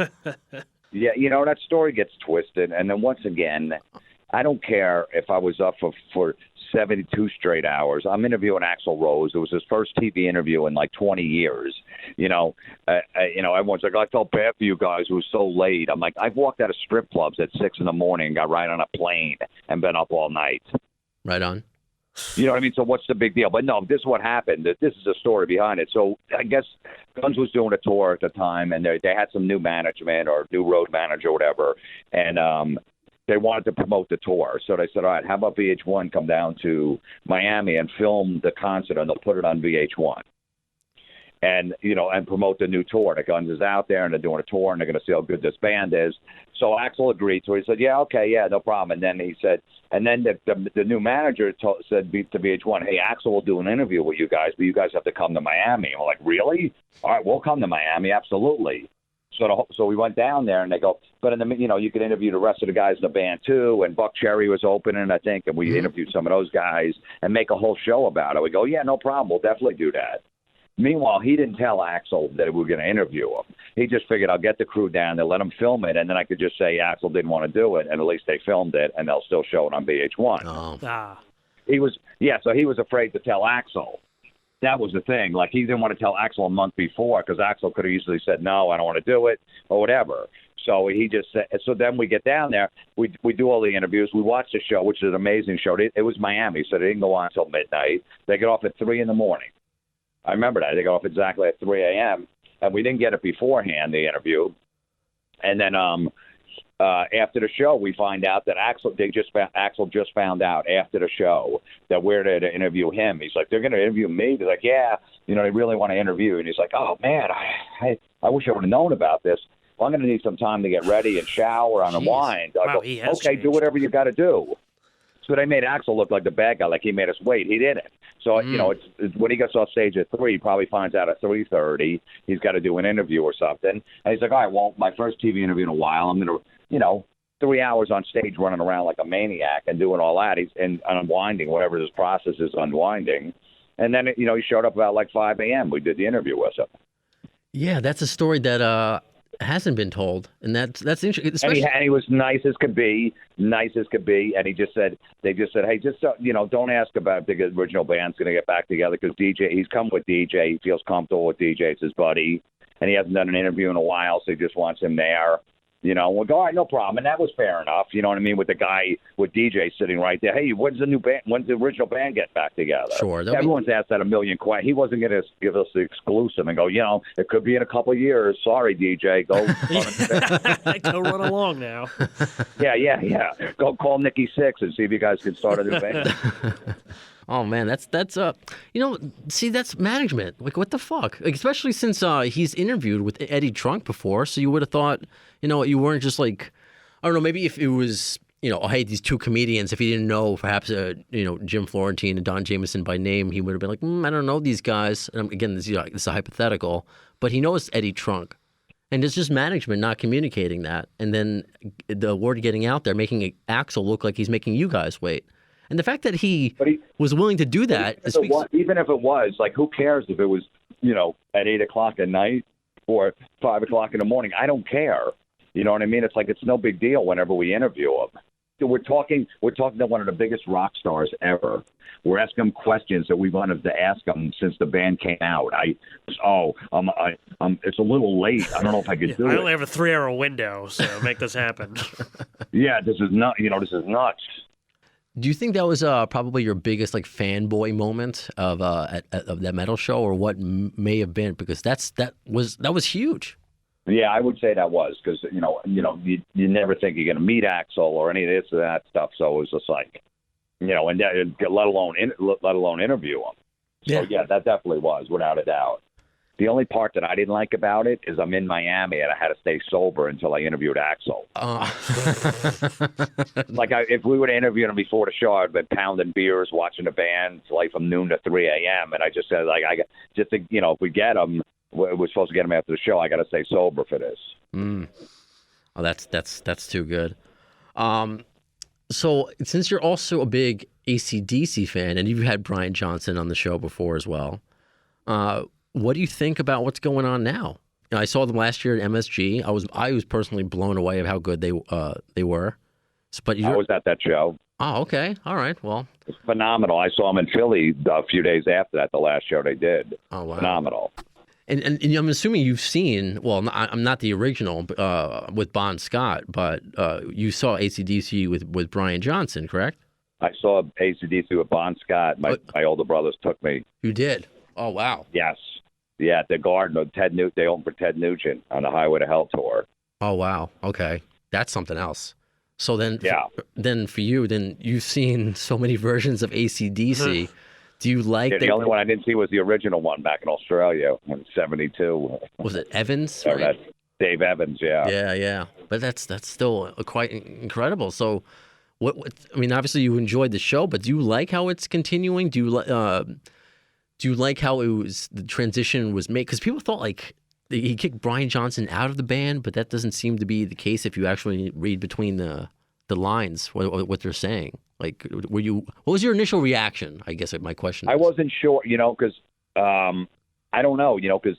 Yeah, that story gets twisted, and then once again, I don't care if I was up for 72 straight hours. I'm interviewing Axl Rose. It was his first TV interview in like 20 years. Everyone's like, I felt bad for you guys. It was so late. I'm like, I've walked out of strip clubs at 6 a.m, got right on a plane, and been up all night. Right on. You know what I mean? So what's the big deal? But no, this is what happened. This is the story behind it. So I guess Guns was doing a tour at the time, and they had some new management or new road manager or whatever, and they wanted to promote the tour. So they said, all right, how about VH1 come down to Miami and film the concert, and they'll put it on VH1. And, and promote the new tour. The Guns is out there, and they're doing a tour, and they're going to see how good this band is. So Axl agreed. So he said, yeah, okay, yeah, no problem. And then he said, and then the new manager said to VH1, hey, Axl will do an interview with you guys, but you guys have to come to Miami. And we're like, really? All right, we'll come to Miami, absolutely. So we went down there, and they go, but in the you could interview the rest of the guys in the band too, and Buck Cherry was opening, I think, and we interviewed some of those guys and make a whole show about it. We go, yeah, no problem, we'll definitely do that. Meanwhile, he didn't tell Axl that we were going to interview him. He just figured, I'll get the crew down there, let him film it, and then I could just say Axl didn't want to do it, and at least they filmed it, and they'll still show it on VH1. Oh. So he was afraid to tell Axl. That was the thing. Like, he didn't want to tell Axl a month before, because Axl could have easily said, no, I don't want to do it, or whatever. So he just said, so then we get down there, we do all the interviews, we watch the show, which is an amazing show. It was Miami, so they didn't go on until midnight. They get off at 3 a.m. I remember that. They got off exactly at 3 a.m., and we didn't get it beforehand, the interview. And then after the show, we find out that Axl just found out after the show that we're there to interview him. He's like, they're going to interview me? He's like, yeah, they really want to interview you. And he's like, oh, man, I wish I would have known about this. Well, I'm going to need some time to get ready and shower and unwind. I go, okay, changed. Do whatever you got to do. So they made Axl look like the bad guy, like he made us wait. He didn't. So, it's when he gets off stage at 3, he probably finds out at 3:30 he's got to do an interview or something. And he's like, all right, well, my first TV interview in a while, I'm going to, 3 hours on stage running around like a maniac and doing all that. He's unwinding, whatever his process is, unwinding. And then, he showed up about like 5 a.m. We did the interview with him. Yeah, that's a story that hasn't been told, and that's interesting. Especially... And he was nice as could be, and he just said, hey, just don't ask about if the original band's going to get back together, because he's come with DJ, he feels comfortable with DJ, it's his buddy, and he hasn't done an interview in a while, so he just wants him there. We'll go, all right, no problem. And that was fair enough, you know what I mean, with the guy, with DJ sitting right there. Hey, when's the original band get back together? Sure. Everyone's asked that a million questions. He wasn't going to give us the exclusive and go, it could be in a couple of years. Sorry, DJ. Go run along now. Yeah. Go call Nikki Sixx and see if you guys can start a new band. Oh man, that's see, that's management. Like, what the fuck? Like, especially since he's interviewed with Eddie Trunk before, so you would have thought, you weren't just like, I don't know, maybe if it was, hey, these two comedians, if he didn't know perhaps Jim Florentine and Don Jameson by name, he would have been like, I don't know these guys. And again, this is a hypothetical, but he knows Eddie Trunk. And it's just management not communicating that, and then the word getting out there, making Axl look like he's making you guys wait. And the fact that he was willing to do that. Even if it was, like, who cares if it was at 8 o'clock at night or 5 o'clock in the morning. I don't care. You know what I mean? It's like it's no big deal whenever we interview them. We're talking to one of the biggest rock stars ever. We're asking them questions that we wanted to ask them since the band came out. It's a little late. I don't know if I could do it. I only have a 3-hour window, so make this happen. Yeah, this is this is nuts. Do you think that was probably your biggest fanboy moment of that metal show, or what may have been? Because that was huge. Yeah, I would say that was because you never think you're going to meet Axl or any of this or that stuff. So it was just and let alone interview him. So yeah, that definitely was without a doubt. The only part that I didn't like about it is I'm in Miami and I had to stay sober until I interviewed Axl. If we would have interviewed him before the show, I'd been pounding beers, watching the band from noon to 3 a.m. And I just said if we get him. We're supposed to get him after the show. I got to stay sober for this. Oh, that's too good. So since you're also a big AC/DC fan, and you've had Brian Johnson on the show before as well, what do you think about what's going on now? I saw them last year at MSG. I was personally blown away of how good they were. But I was at that show. Oh, okay. All right. Well, it's phenomenal. I saw them in Philly a few days after that. The last show they did. Oh, wow. Phenomenal. And I'm assuming you've seen, well, I'm not the original with Bon Scott, but you saw AC/DC with Brian Johnson, correct? I saw AC/DC with Bon Scott. My older brothers took me. You did? Oh, wow. Yes. Yeah, at the Garden, they opened for Ted Nugent on the Highway to Hell tour. Oh, wow. Okay. That's something else. So then, for you, you've seen so many versions of AC/DC. Do you like the only one I didn't see was the original one back in Australia in '72. Was it Evans? Right? That's Dave Evans, yeah. Yeah. But that's still quite incredible. So, what? I mean, obviously you enjoyed the show, but do you like how it's continuing? Do you like how the transition was made? Because people thought he kicked Brian Johnson out of the band, but that doesn't seem to be the case if you actually read between the lines what they're saying. What was your initial reaction? I guess my question is. I wasn't sure, because I don't know, because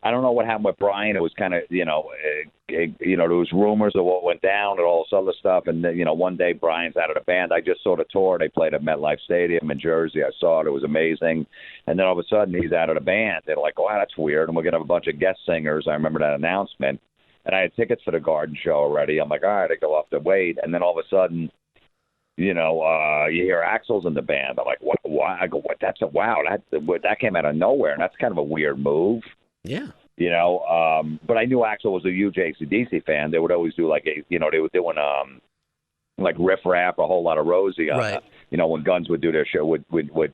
I don't know what happened with Brian. It was kind of, there was rumors of what went down and all this other stuff. And then, one day Brian's out of the band. I just saw the tour. They played at MetLife Stadium in Jersey. I saw it. It was amazing. And then all of a sudden he's out of the band. They're like, wow, that's weird. And we're going to have a bunch of guest singers. I remember that announcement. And I had tickets for the Garden show already. I'm like, all right, I go off to wait. And then all of a sudden, you hear Axl's in the band. I'm like, what? Why? I go, what? That came out of nowhere. And that's kind of a weird move. Yeah. But I knew Axl was a huge AC/DC fan. They would always do they were doing Riff Raff, a whole lot of Rosie. Right. When Guns would do their show with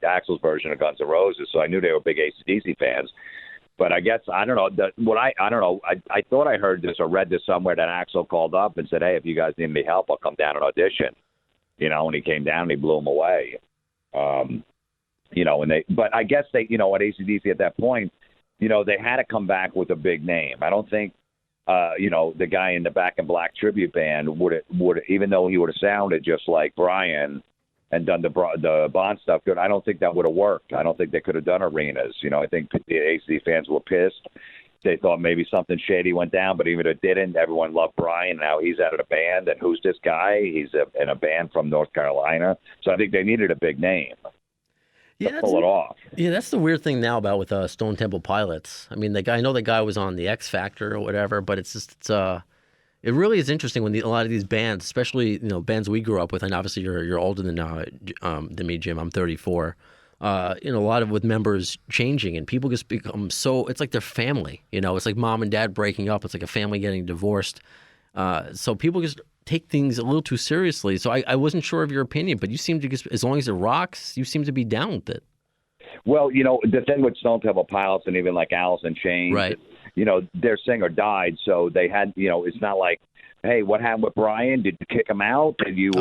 Axl's version of Guns N' Roses. So I knew they were big AC/DC fans. But I guess, I don't know. I don't know. I thought I heard this or read this somewhere that Axl called up and said, hey, if you guys need any help, I'll come down and audition. And he came down and he blew him away. But I guess they, at AC/DC at that point, they had to come back with a big name. I don't think, the guy in the Back in Black tribute band would, even though he would have sounded just like Brian and done the Bond stuff good, I don't think that would have worked. I don't think they could have done arenas. I think the AC fans were pissed. They thought maybe something shady went down, but even if it didn't, everyone loved Brian. Now he's out of the band, and who's this guy? He's in a band from North Carolina. So I think they needed a big name to pull it off. Yeah, that's the weird thing now about with Stone Temple Pilots. I mean, I know the guy was on the X Factor or whatever, but it really is interesting when a lot of these bands, especially bands we grew up with, and obviously you're older than me, Jim. I'm 34. A lot of with members changing, and people just become it's like their family. It's like mom and dad breaking up. It's like a family getting divorced. So people just take things a little too seriously. So I wasn't sure of your opinion, but you seem to as long as it rocks, you seem to be down with it. Well, the thing with Stone Temple Pilots and even like Alice in Chains, right? Their singer died, so they had, it's not like, hey, what happened with Brian? Did you kick him out? Were you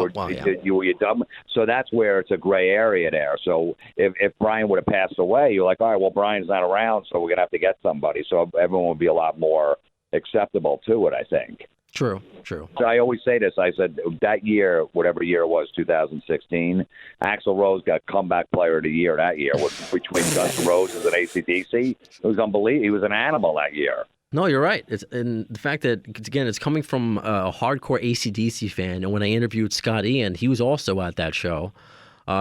dumb? So that's where it's a gray area there. So if Brian would have passed away, you're like, all right, well, Brian's not around, so we're gonna have to get somebody. So everyone would be a lot more acceptable to it, I think. True. So I always say this. I said that year, whatever year it was, 2016, Axl Rose got Comeback Player of the Year that year between Guns N' Roses and AC/DC. It was unbelievable. He was an animal that year. No, you're right. And the fact that, again, it's coming from a hardcore AC/DC fan. And when I interviewed Scott Ian, he was also at that show.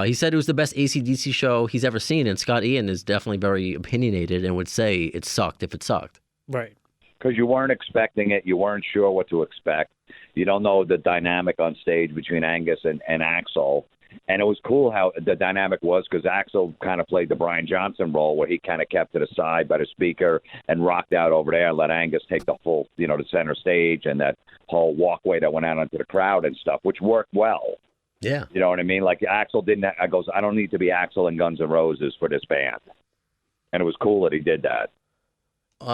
He said it was the best AC/DC show he's ever seen. And Scott Ian is definitely very opinionated and would say it sucked if it sucked. Right. Because you weren't expecting it. You weren't sure what to expect. You don't know the dynamic on stage between Angus and Axl. And it was cool how the dynamic was because Axl kind of played the Brian Johnson role where he kind of kept to the side by the speaker and rocked out over there and let Angus take the full, the center stage and that whole walkway that went out into the crowd and stuff, which worked well. Yeah. You know what I mean? Like Axl didn't, I don't need to be Axl and Guns N' Roses for this band. And it was cool that he did that.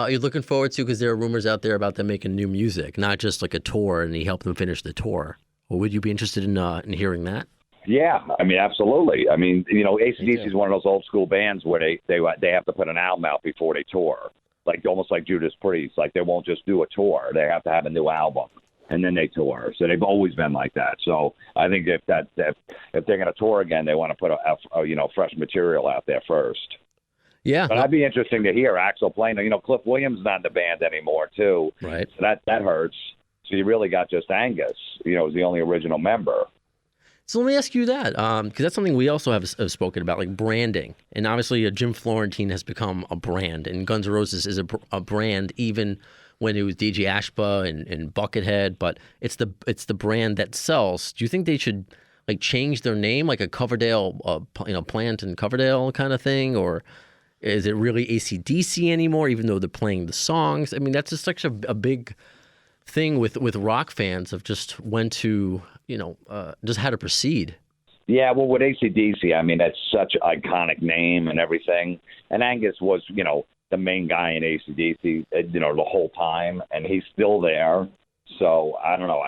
You're looking forward to, because there are rumors out there about them making new music, not just like a tour, and he helped them finish the tour. Well, would you be interested in hearing that? Yeah, I mean, absolutely. I mean, AC/DC is one of those old school bands where they have to put an album out before they tour, like almost like Judas Priest. Like they won't just do a tour; they have to have a new album and then they tour. So they've always been like that. So I think if they're going to tour again, they want to put a fresh material out there first. Yeah, but that'd be interesting to hear Axl playing. Cliff Williams is not in the band anymore, too. Right. So that hurts. So you really got just Angus. Is the only original member. So let me ask you that, because that's something we also have spoken about, like branding. And obviously, Jim Florentine has become a brand, and Guns N' Roses is a brand, even when it was DJ Ashba and Buckethead. But it's the brand that sells. Do you think they should like change their name, like a Coverdale, plant in Coverdale kind of thing, or is it really AC/DC anymore, even though they're playing the songs? I mean, that's just such a big thing with rock fans of just when to, just how to proceed. Yeah, well, with AC/DC, I mean, that's such an iconic name and everything. And Angus was, the main guy in AC/DC, the whole time, and he's still there. So I don't know.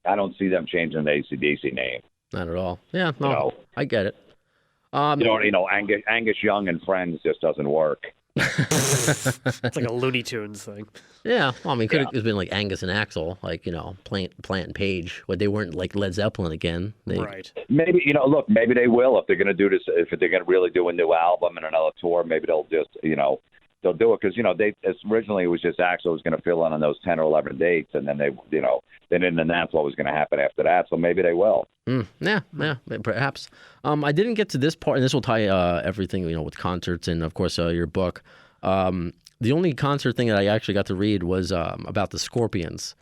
I don't see them changing the AC/DC name. Not at all. Yeah, no, I get it. Angus Young and Friends just doesn't work. It's like a Looney Tunes thing. Yeah, well, I mean, it could have been like Angus and Axl, like Plant and Page, but they weren't like Led Zeppelin again. Right. Maybe maybe they will if they're going to do this. If they're going to really do a new album and another tour, maybe they'll just they'll do it because they originally it was just Axl was going to fill in on those 10 or 11 dates, and then they didn't announce what was going to happen after that. So maybe they will. Yeah, perhaps. I didn't get to this part, and this will tie everything with concerts and of course your book. The only concert thing that I actually got to read was about the Scorpions.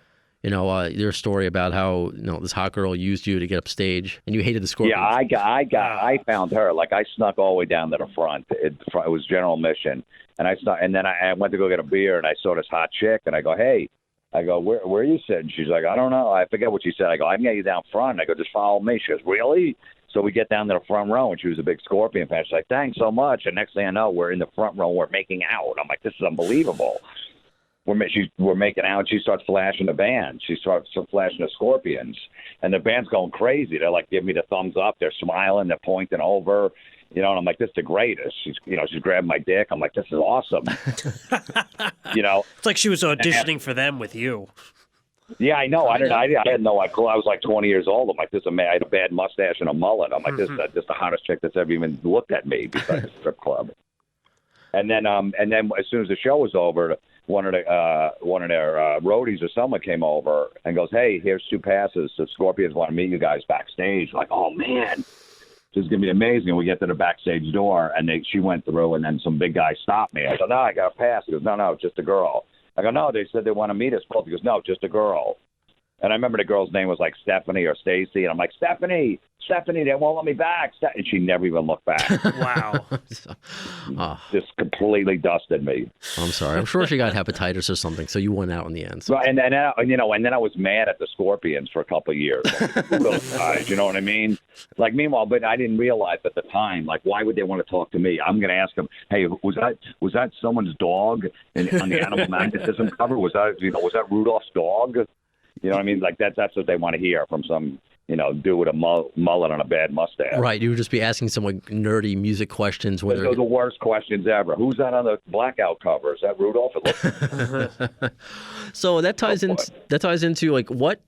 Your story about how this hot girl used you to get up stage, and you hated the Scorpions. Yeah, I found her. Like I snuck all the way down to the front. It was general admission, and I snuck, and then I went to go get a beer, and I saw this hot chick, and I go, hey. I go, where are you sitting? She's like, I don't know. I forget what she said. I go, I can get you down front. I go, just follow me. She goes, really? So we get down to the front row, and she was a big Scorpion fan. She's like, thanks so much. And next thing I know, we're in the front row. We're making out. I'm like, this is unbelievable. We're making out. She starts flashing the band. She starts flashing the Scorpions. And the band's going crazy. They're like, give me the thumbs up. They're smiling. They're pointing over. And I'm like, this is the greatest. She's grabbing my dick. I'm like, this is awesome. It's like she was auditioning for them with you. Yeah, I know. I had no clue. I was like 20 years old. I'm like, I had a bad mustache and a mullet. I'm like, this is the hottest chick that's ever even looked at me besides the strip club. And then as soon as the show was over, one of their roadies or someone came over and goes, hey, here's 2 passes. The Scorpions want to meet you guys backstage. Like, oh man. This is going to be amazing. We get to the backstage door, and she went through, and then some big guy stopped me. I go, no, I got a pass. He goes, no, just a girl. I go, no, they said they want to meet us both. He goes, no, just a girl. And I remember the girl's name was like Stephanie or Stacy, and I'm like, Stephanie, they won't let me back. And she never even looked back. Wow. Just completely dusted me. I'm sorry. I'm sure she got hepatitis or something, so you won out in the end. So. Right, and then I was mad at the Scorpions for a couple of years. Those guys, you know what I mean? Like, meanwhile, but I didn't realize at the time, like, why would they want to talk to me? I'm going to ask them, hey, was that someone's dog on the Animal Magnetism cover? Was that Rudolph's dog? You know what I mean? Like that's what they want to hear from some dude with a mullet and a bad mustache. Right. You would just be asking some like nerdy music questions. Those are the worst questions ever. Who's that on the Blackout cover? Is that Rudolph? It looks So that ties into like what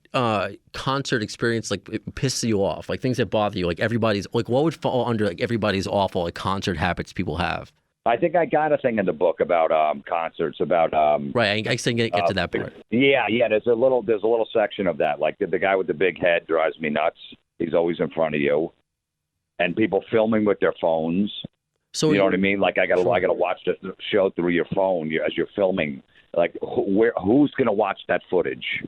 concert experience like it pisses you off, like things that bother you, like everybody's like what would fall under like everybody's awful like concert habits people have. I think I got a thing in the book about concerts about right. I think get to that part. Yeah. There's a little section of that. Like the guy with the big head drives me nuts. He's always in front of you, and people filming with their phones. So you know what I mean? Like I gotta watch the show through your phone as you're filming. Like who's gonna watch that footage?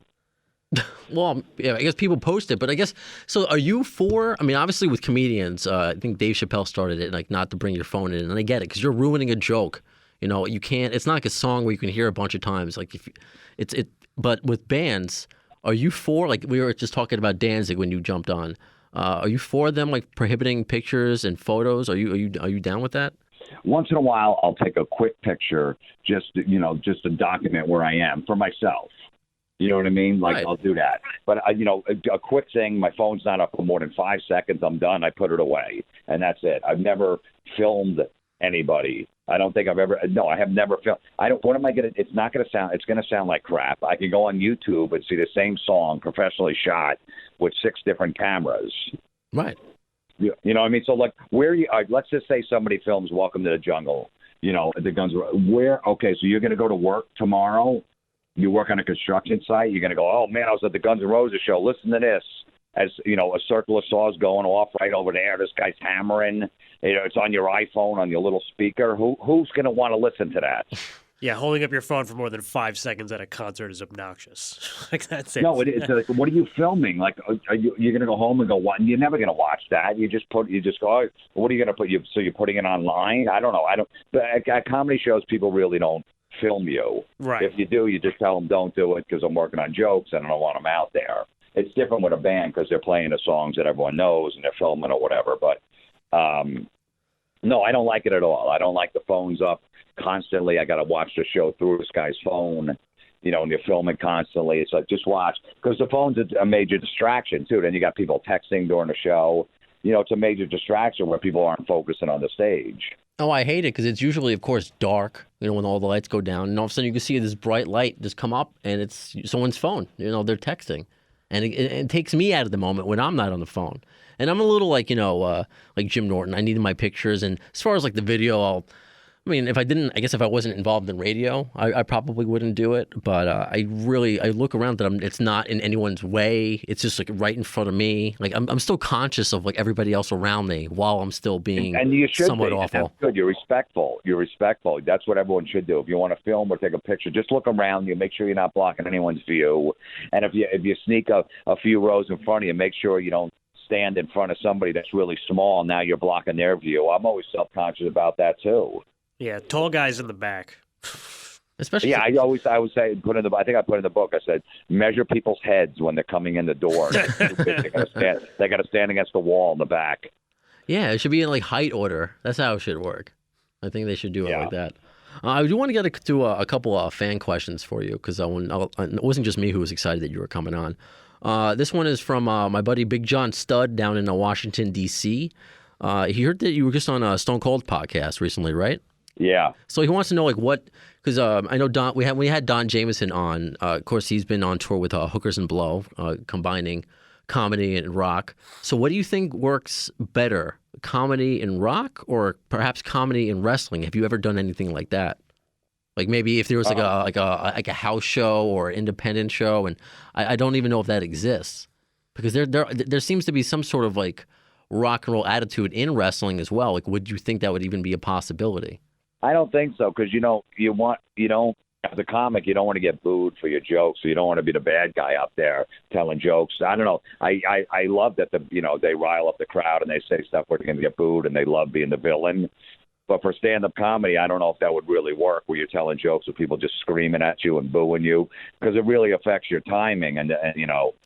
Well, yeah, I guess people post it, but I guess so. Are you for? I mean, obviously with comedians, I think Dave Chappelle started it, like not to bring your phone in, and I get it because you're ruining a joke. You can't. It's not like a song where you can hear a bunch of times. Like if it. But with bands, are you for? Like we were just talking about Danzig when you jumped on. Are you for them like prohibiting pictures and photos? Are you down with that? Once in a while, I'll take a quick picture just to document where I am for myself. You know what I mean? Like, right. I'll do that. But, a quick thing, my phone's not up for more than 5 seconds. I'm done. I put it away. And that's it. I've never filmed anybody. I don't think I've ever. No, I have never filmed. What am I going to? It's not going to sound. It's going to sound like crap. I can go on YouTube and see the same song professionally shot with 6 different cameras. Right. You know what I mean? So, like, let's just say somebody films Welcome to the Jungle. The Guns. Okay, so you're going to go to work tomorrow. You work on a construction site, you're going to go, oh, man, I was at the Guns N' Roses show. Listen to this. As, a circle of saws going off right over there. This guy's hammering. It's on your iPhone, on your little speaker. Who's going to want to listen to that? Yeah, holding up your phone for more than 5 seconds at a concert is obnoxious. Like, that's it. No, it is. Like, what are you filming? Like, you're going to go home and go, what? You're never going to watch that. You just go, oh, what are you going to put? So you're putting it online? I don't know. But at comedy shows, people really don't film you. Right. If you do, you just tell them don't do it because I'm working on jokes and I don't want them out there. It's different with a band because they're playing the songs that everyone knows and they're filming or whatever. But no, I don't like it at all. I don't like the phones up constantly. I got to watch the show through this guy's phone, and they're filming constantly. It's like, just watch because the phone's a major distraction too. Then you got people texting during the show. It's a major distraction where people aren't focusing on the stage. Oh, I hate it because it's usually, of course, dark, when all the lights go down. And all of a sudden you can see this bright light just come up and it's someone's phone. They're texting. And it takes me out of the moment when I'm not on the phone. And I'm a little like Jim Norton. I needed my pictures. And as far as like the video, if I wasn't involved in radio, I probably wouldn't do it. But I look around that it's not in anyone's way. It's just like right in front of me. Like I'm still conscious of like everybody else around me while I'm still being and you should somewhat be. awful. That's good. You're respectful. That's what everyone should do. If you want to film or take a picture, just look around you. Make sure you're not blocking anyone's view. And if you sneak a few rows in front of you, make sure you don't stand in front of somebody that's really small. Now you're blocking their view. I'm always self-conscious about that too. Yeah, tall guys in the back. Especially, yeah, I would say I think I put in the book. I said measure people's heads when they're coming in the door. They got to stand against the wall in the back. Yeah, it should be in like height order. That's how it should work. I think they should do it like that. I do want to get to a couple of fan questions for you because it wasn't just me who was excited that you were coming on. This one is from my buddy Big John Studd down in Washington, D.C. He heard that you were just on a Stone Cold podcast recently, right? Yeah. So he wants to know like what, because I know Don. We had Don Jameson on. Of course, he's been on tour with Hookers and Blow, combining comedy and rock. So what do you think works better, comedy and rock, or perhaps comedy and wrestling? Have you ever done anything like that? Like maybe if there was like a house show or independent show, and I don't even know if that exists, because there seems to be some sort of like rock and roll attitude in wrestling as well. Like, would you think that would even be a possibility? I don't think so, because as a comic, you don't want to get booed for your jokes, so you don't want to be the bad guy out there telling jokes. I don't know. I love that they rile up the crowd and they say stuff where they're going to get booed, and they love being the villain. But for stand-up comedy, I don't know if that would really work, where you're telling jokes with people just screaming at you and booing you, because it really affects your timing and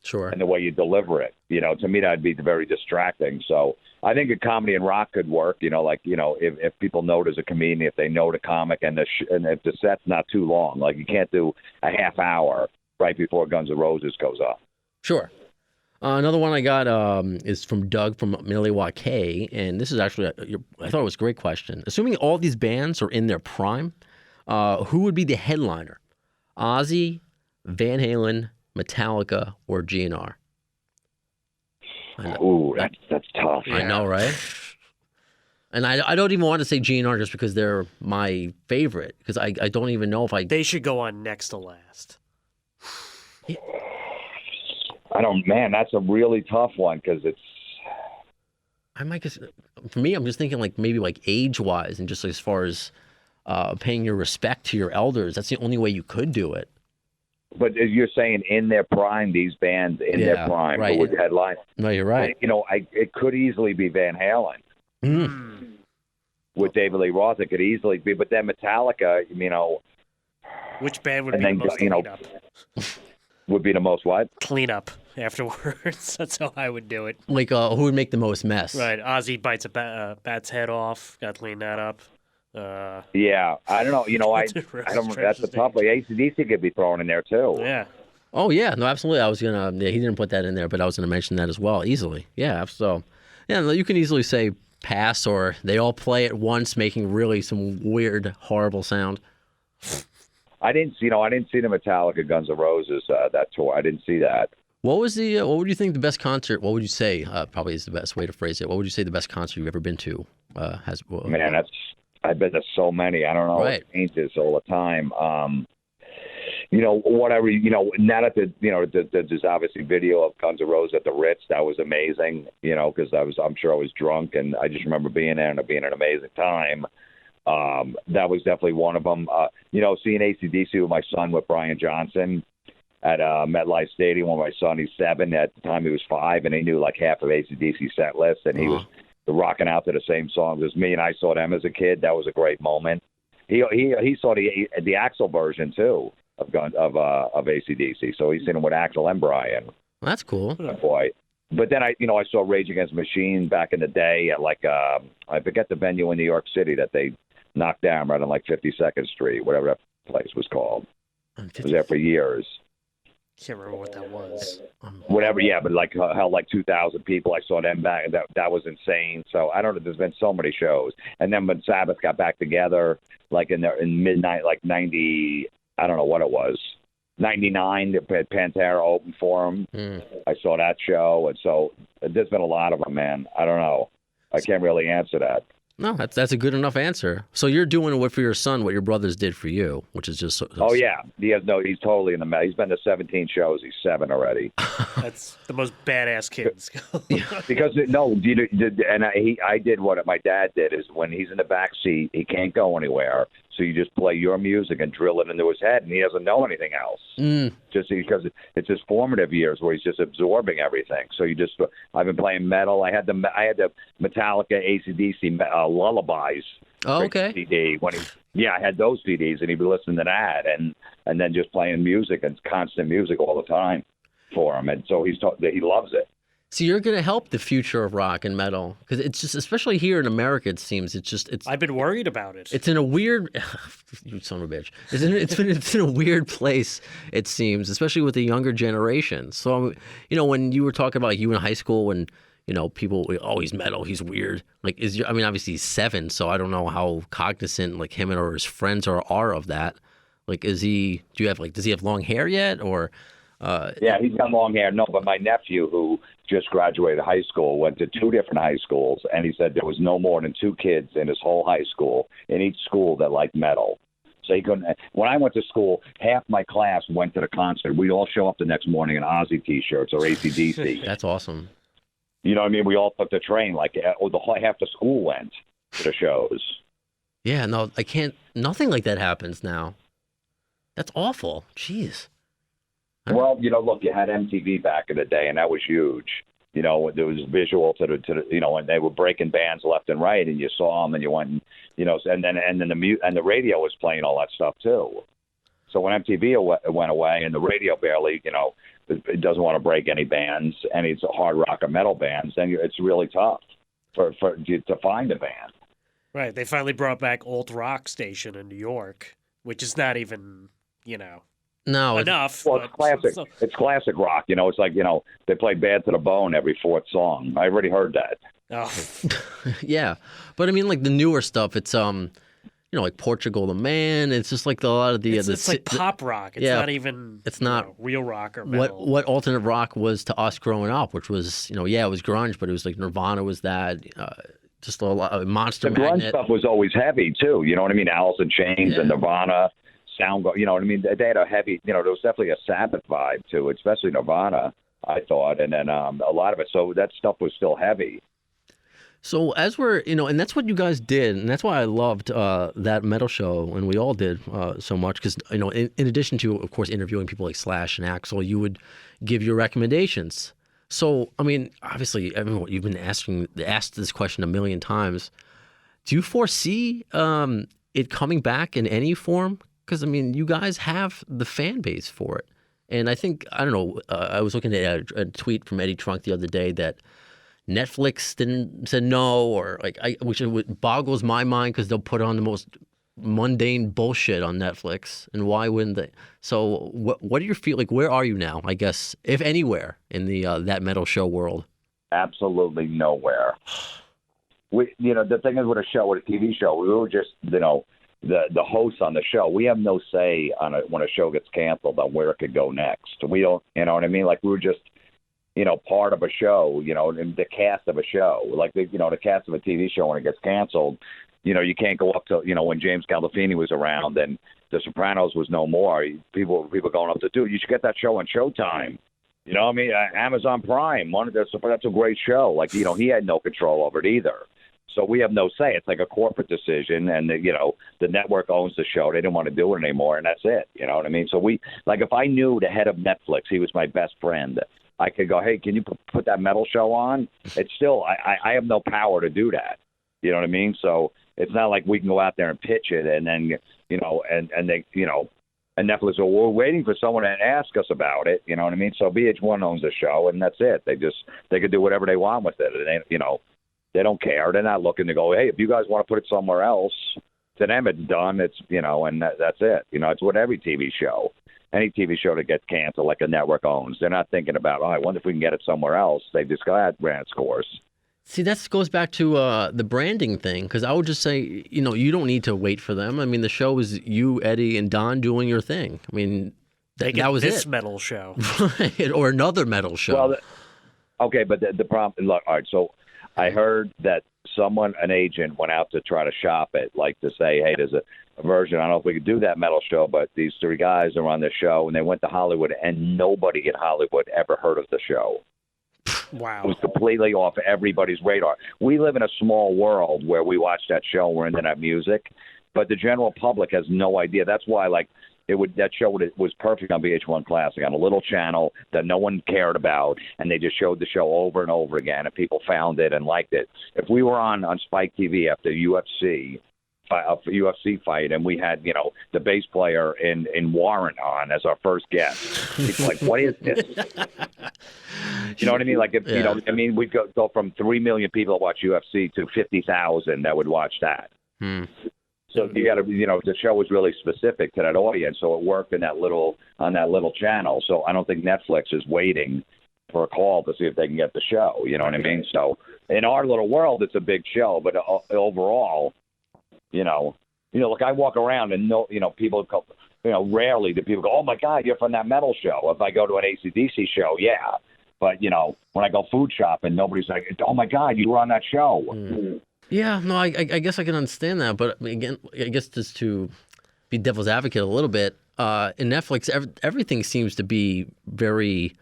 Sure. and the way you deliver it. To me, that'd be very distracting. So I think a comedy and rock could work. If people know there's a comedian, if they know the comic, and if the set's not too long, like you can't do a half hour right before Guns N' Roses goes up. Sure. Another one I got is from Doug from Milwaukee, and this is actually I thought it was a great question. Assuming all these bands are in their prime, who would be the headliner? Ozzy, Van Halen, Metallica, or GNR? Ooh, that's tough. I know, right? And I don't even want to say GNR just because they're my favorite, because I don't even know if I... They should go on next to last. Man, that's a really tough one because it's... I might just... For me, I'm just thinking like maybe like age-wise and just as far as paying your respect to your elders. That's the only way you could do it. But you're saying in their prime, these bands in their prime right. would headline? No, you're right. It could easily be Van Halen. With David Lee Roth, it could easily be. But then Metallica, which band would be the most cleanup? Would be the most what? Cleanup afterwards. That's how I would do it. Like, who would make the most mess? Right. Ozzy bites a bat's head off. Got to clean that up. Yeah, I don't know. I don't. That's a tough one. AC/DC could be thrown in there too. Yeah. Oh yeah, no, absolutely. I was gonna. Yeah, he didn't put that in there, but I was gonna mention that as well, easily. Yeah. So, yeah, you can easily say pass, or they all play at once, making really some weird, horrible sound. I didn't see the Metallica Guns N' Roses that tour. I didn't see that. What was the? What would you think the best concert? What would you say? Probably is the best way to phrase it. What would you say the best concert you've ever been to has? Man, I've been to so many. I don't know. Right. It changes all the time. Whatever. Now that there's obviously video of Guns N' Roses at the Ritz. That was amazing. Because I'm sure I was drunk, and I just remember being there and it being an amazing time. That was definitely one of them. Seeing AC/DC with my son, with Brian Johnson at MetLife Stadium when my son, he's 7. At the time he was 5, and he knew like half of AC/DC set list, and he was rocking out to the same songs as me, and I saw them as a kid. That was a great moment. He saw the Axl version too of AC/DC, so he's seen them with Axl and Brian. Well, that's cool. Boy. But then I saw Rage Against the Machine back in the day at I forget the venue in New York City that they knocked down right on 52nd Street, whatever that place was called. I was there for years. Can't remember what that was. Whatever, yeah, but held 2,000 people. I saw them back. That was insane. So I don't know. There's been so many shows. And then when Sabbath got back together, in midnight, 90, I don't know what it was. 99, Pantera opened for them. I saw that show, and so there's been a lot of them, man. I don't know. I can't really answer that. No, that's a good enough answer. So you're doing what for your son, what your brothers did for you, which is just. Oh yeah, he's totally in the. He's been to 17 shows. He's 7 already. That's the most badass kids. Because I did what my dad did is when he's in the back seat, he can't go anywhere. So you just play your music and drill it into his head, and he doesn't know anything else. Just because it's his formative years where he's just absorbing everything. So I've been playing metal. I had the Metallica, AC/DC Lullabies. Oh, okay. CD I had those CDs, and he'd be listening to that, and then just playing music and constant music all the time for him, and so he loves it. So you're going to help the future of rock and metal, because it's just, especially here in America, it seems it's. I've been worried about it. It's in a weird, you son of a bitch. It's in a weird place. It seems, especially with the younger generation. So when you were talking about you in high school, when people, he's metal, he's weird. Obviously he's 7, so I don't know how cognizant him or his friends are of that. Does he have long hair yet, or? Yeah, he's got long hair. No, but my nephew, who just graduated high school, went to 2 different high schools, and he said there was no more than 2 kids in his whole high school, in each school, that liked metal. So he couldn't. When I went to school, half my class went to the concert. We'd all show up the next morning in Ozzy T-shirts or AC/DC. That's awesome. You know what I mean? We all took the train. Half the school went to the shows. Yeah, no, I can't. Nothing like that happens now. That's awful. Jeez. Well, look, you had MTV back in the day, and that was huge. There was visual to the and they were breaking bands left and right, and you saw them, and you went, and then the radio was playing all that stuff too. So when MTV went away, and the radio barely, it doesn't want to break any bands, and it's hard rock or metal bands, then it's really tough to find a band. Right. They finally brought back Alt Rock Station in New York, which is not even, No, enough. Well, it's classic. It's classic rock. It's like they play Bad to the Bone every fourth song. I already heard that. Oh. yeah, but I mean, like the newer stuff, it's like Portugal the Man. It's just like a lot of the. It's like pop rock. It's not even. It's not real rock or metal. What alternate rock was to us growing up, which was it was grunge, but it was like Nirvana was that. Just a lot of Monster Magnet. The grunge stuff was always heavy too. You know what I mean? Alice in Chains and Nirvana. Soundgarden, you know what I mean? They had a heavy, there was definitely a Sabbath vibe to it, especially Nirvana, I thought, and then a lot of it. So that stuff was still heavy. So as we're, and that's what you guys did, and that's why I loved that metal show, and we all did so much, because, in addition to, of course, interviewing people like Slash and Axl, you would give your recommendations. So, I mean, obviously, everyone, you've been asked this question a million times. Do you foresee it coming back in any form? Because, I mean, you guys have the fan base for it. And I think, I don't know, I was looking at a tweet from Eddie Trunk the other day that Netflix said no, or which boggles my mind because they'll put on the most mundane bullshit on Netflix. And why wouldn't they? So what do you feel like? Where are you now, I guess, if anywhere in the that metal show world? Absolutely nowhere. The thing is with a TV show, we were just, the hosts on the show, we have no say on when a show gets canceled on where it could go next. We don't, you know what I mean? Like we were just, part of a show, and the cast of a show. Like the cast of a TV show when it gets canceled, you can't go up to, when James Gandolfini was around and The Sopranos was no more. People going up to, dude, you should get that show on Showtime. You know what I mean? Amazon Prime. That's a great show. Like, he had no control over it either. So we have no say. It's like a corporate decision, and the network owns the show. They didn't want to do it anymore, and that's it. You know what I mean? So if I knew the head of Netflix, he was my best friend, I could go, hey, can you put that metal show on? It's still, I have no power to do that. You know what I mean? So it's not like we can go out there and pitch it, and then and they and Netflix, well, we're waiting for someone to ask us about it. You know what I mean? So VH1 owns the show, and that's it. They could do whatever they want with it. And they don't care. They're not looking to go, hey, if you guys want to put it somewhere else, to them it's done. It's, and that's it. It's with every TV show. Any TV show that gets canceled, like a network owns, they're not thinking about, I wonder if we can get it somewhere else. They just ran its course. See, that goes back to the branding thing, because I would just say, you don't need to wait for them. I mean, the show is you, Eddie, and Don doing your thing. I mean, that was this it. metal show. Right, or another metal show. Well, okay, but the problem, look, all right, so I heard that an agent went out to try to shop it, like to say, hey, there's a version. I don't know if we could do that metal show, but these three guys are on the show, and they went to Hollywood, and nobody in Hollywood ever heard of the show. Wow. It was completely off everybody's radar. We live in a small world where we watch that show, we're into that music, but the general public has no idea. That's why, that show was perfect on VH1 Classic, on a little channel that no one cared about, and they just showed the show over and over again, and people found it and liked it. If we were on Spike TV after UFC fight, and we had the bass player in Warrant on as our first guest, people like, what is this? You know what I mean? Like, if we'd go from 3 million people that watch UFC to 50,000 that would watch that. So you got to, the show was really specific to that audience, so it worked on that little channel. So I don't think Netflix is waiting for a call to see if they can get the show. You know what I mean? So in our little world, it's a big show, but overall, look, I walk around and people go, rarely do people go, oh my God, you're from that metal show. If I go to an AC/DC show, yeah, but when I go food shopping, nobody's like, oh my God, you were on that show. Yeah, no, I guess I can understand that, but again, I guess just to be devil's advocate a little bit, in Netflix, everything seems to be very,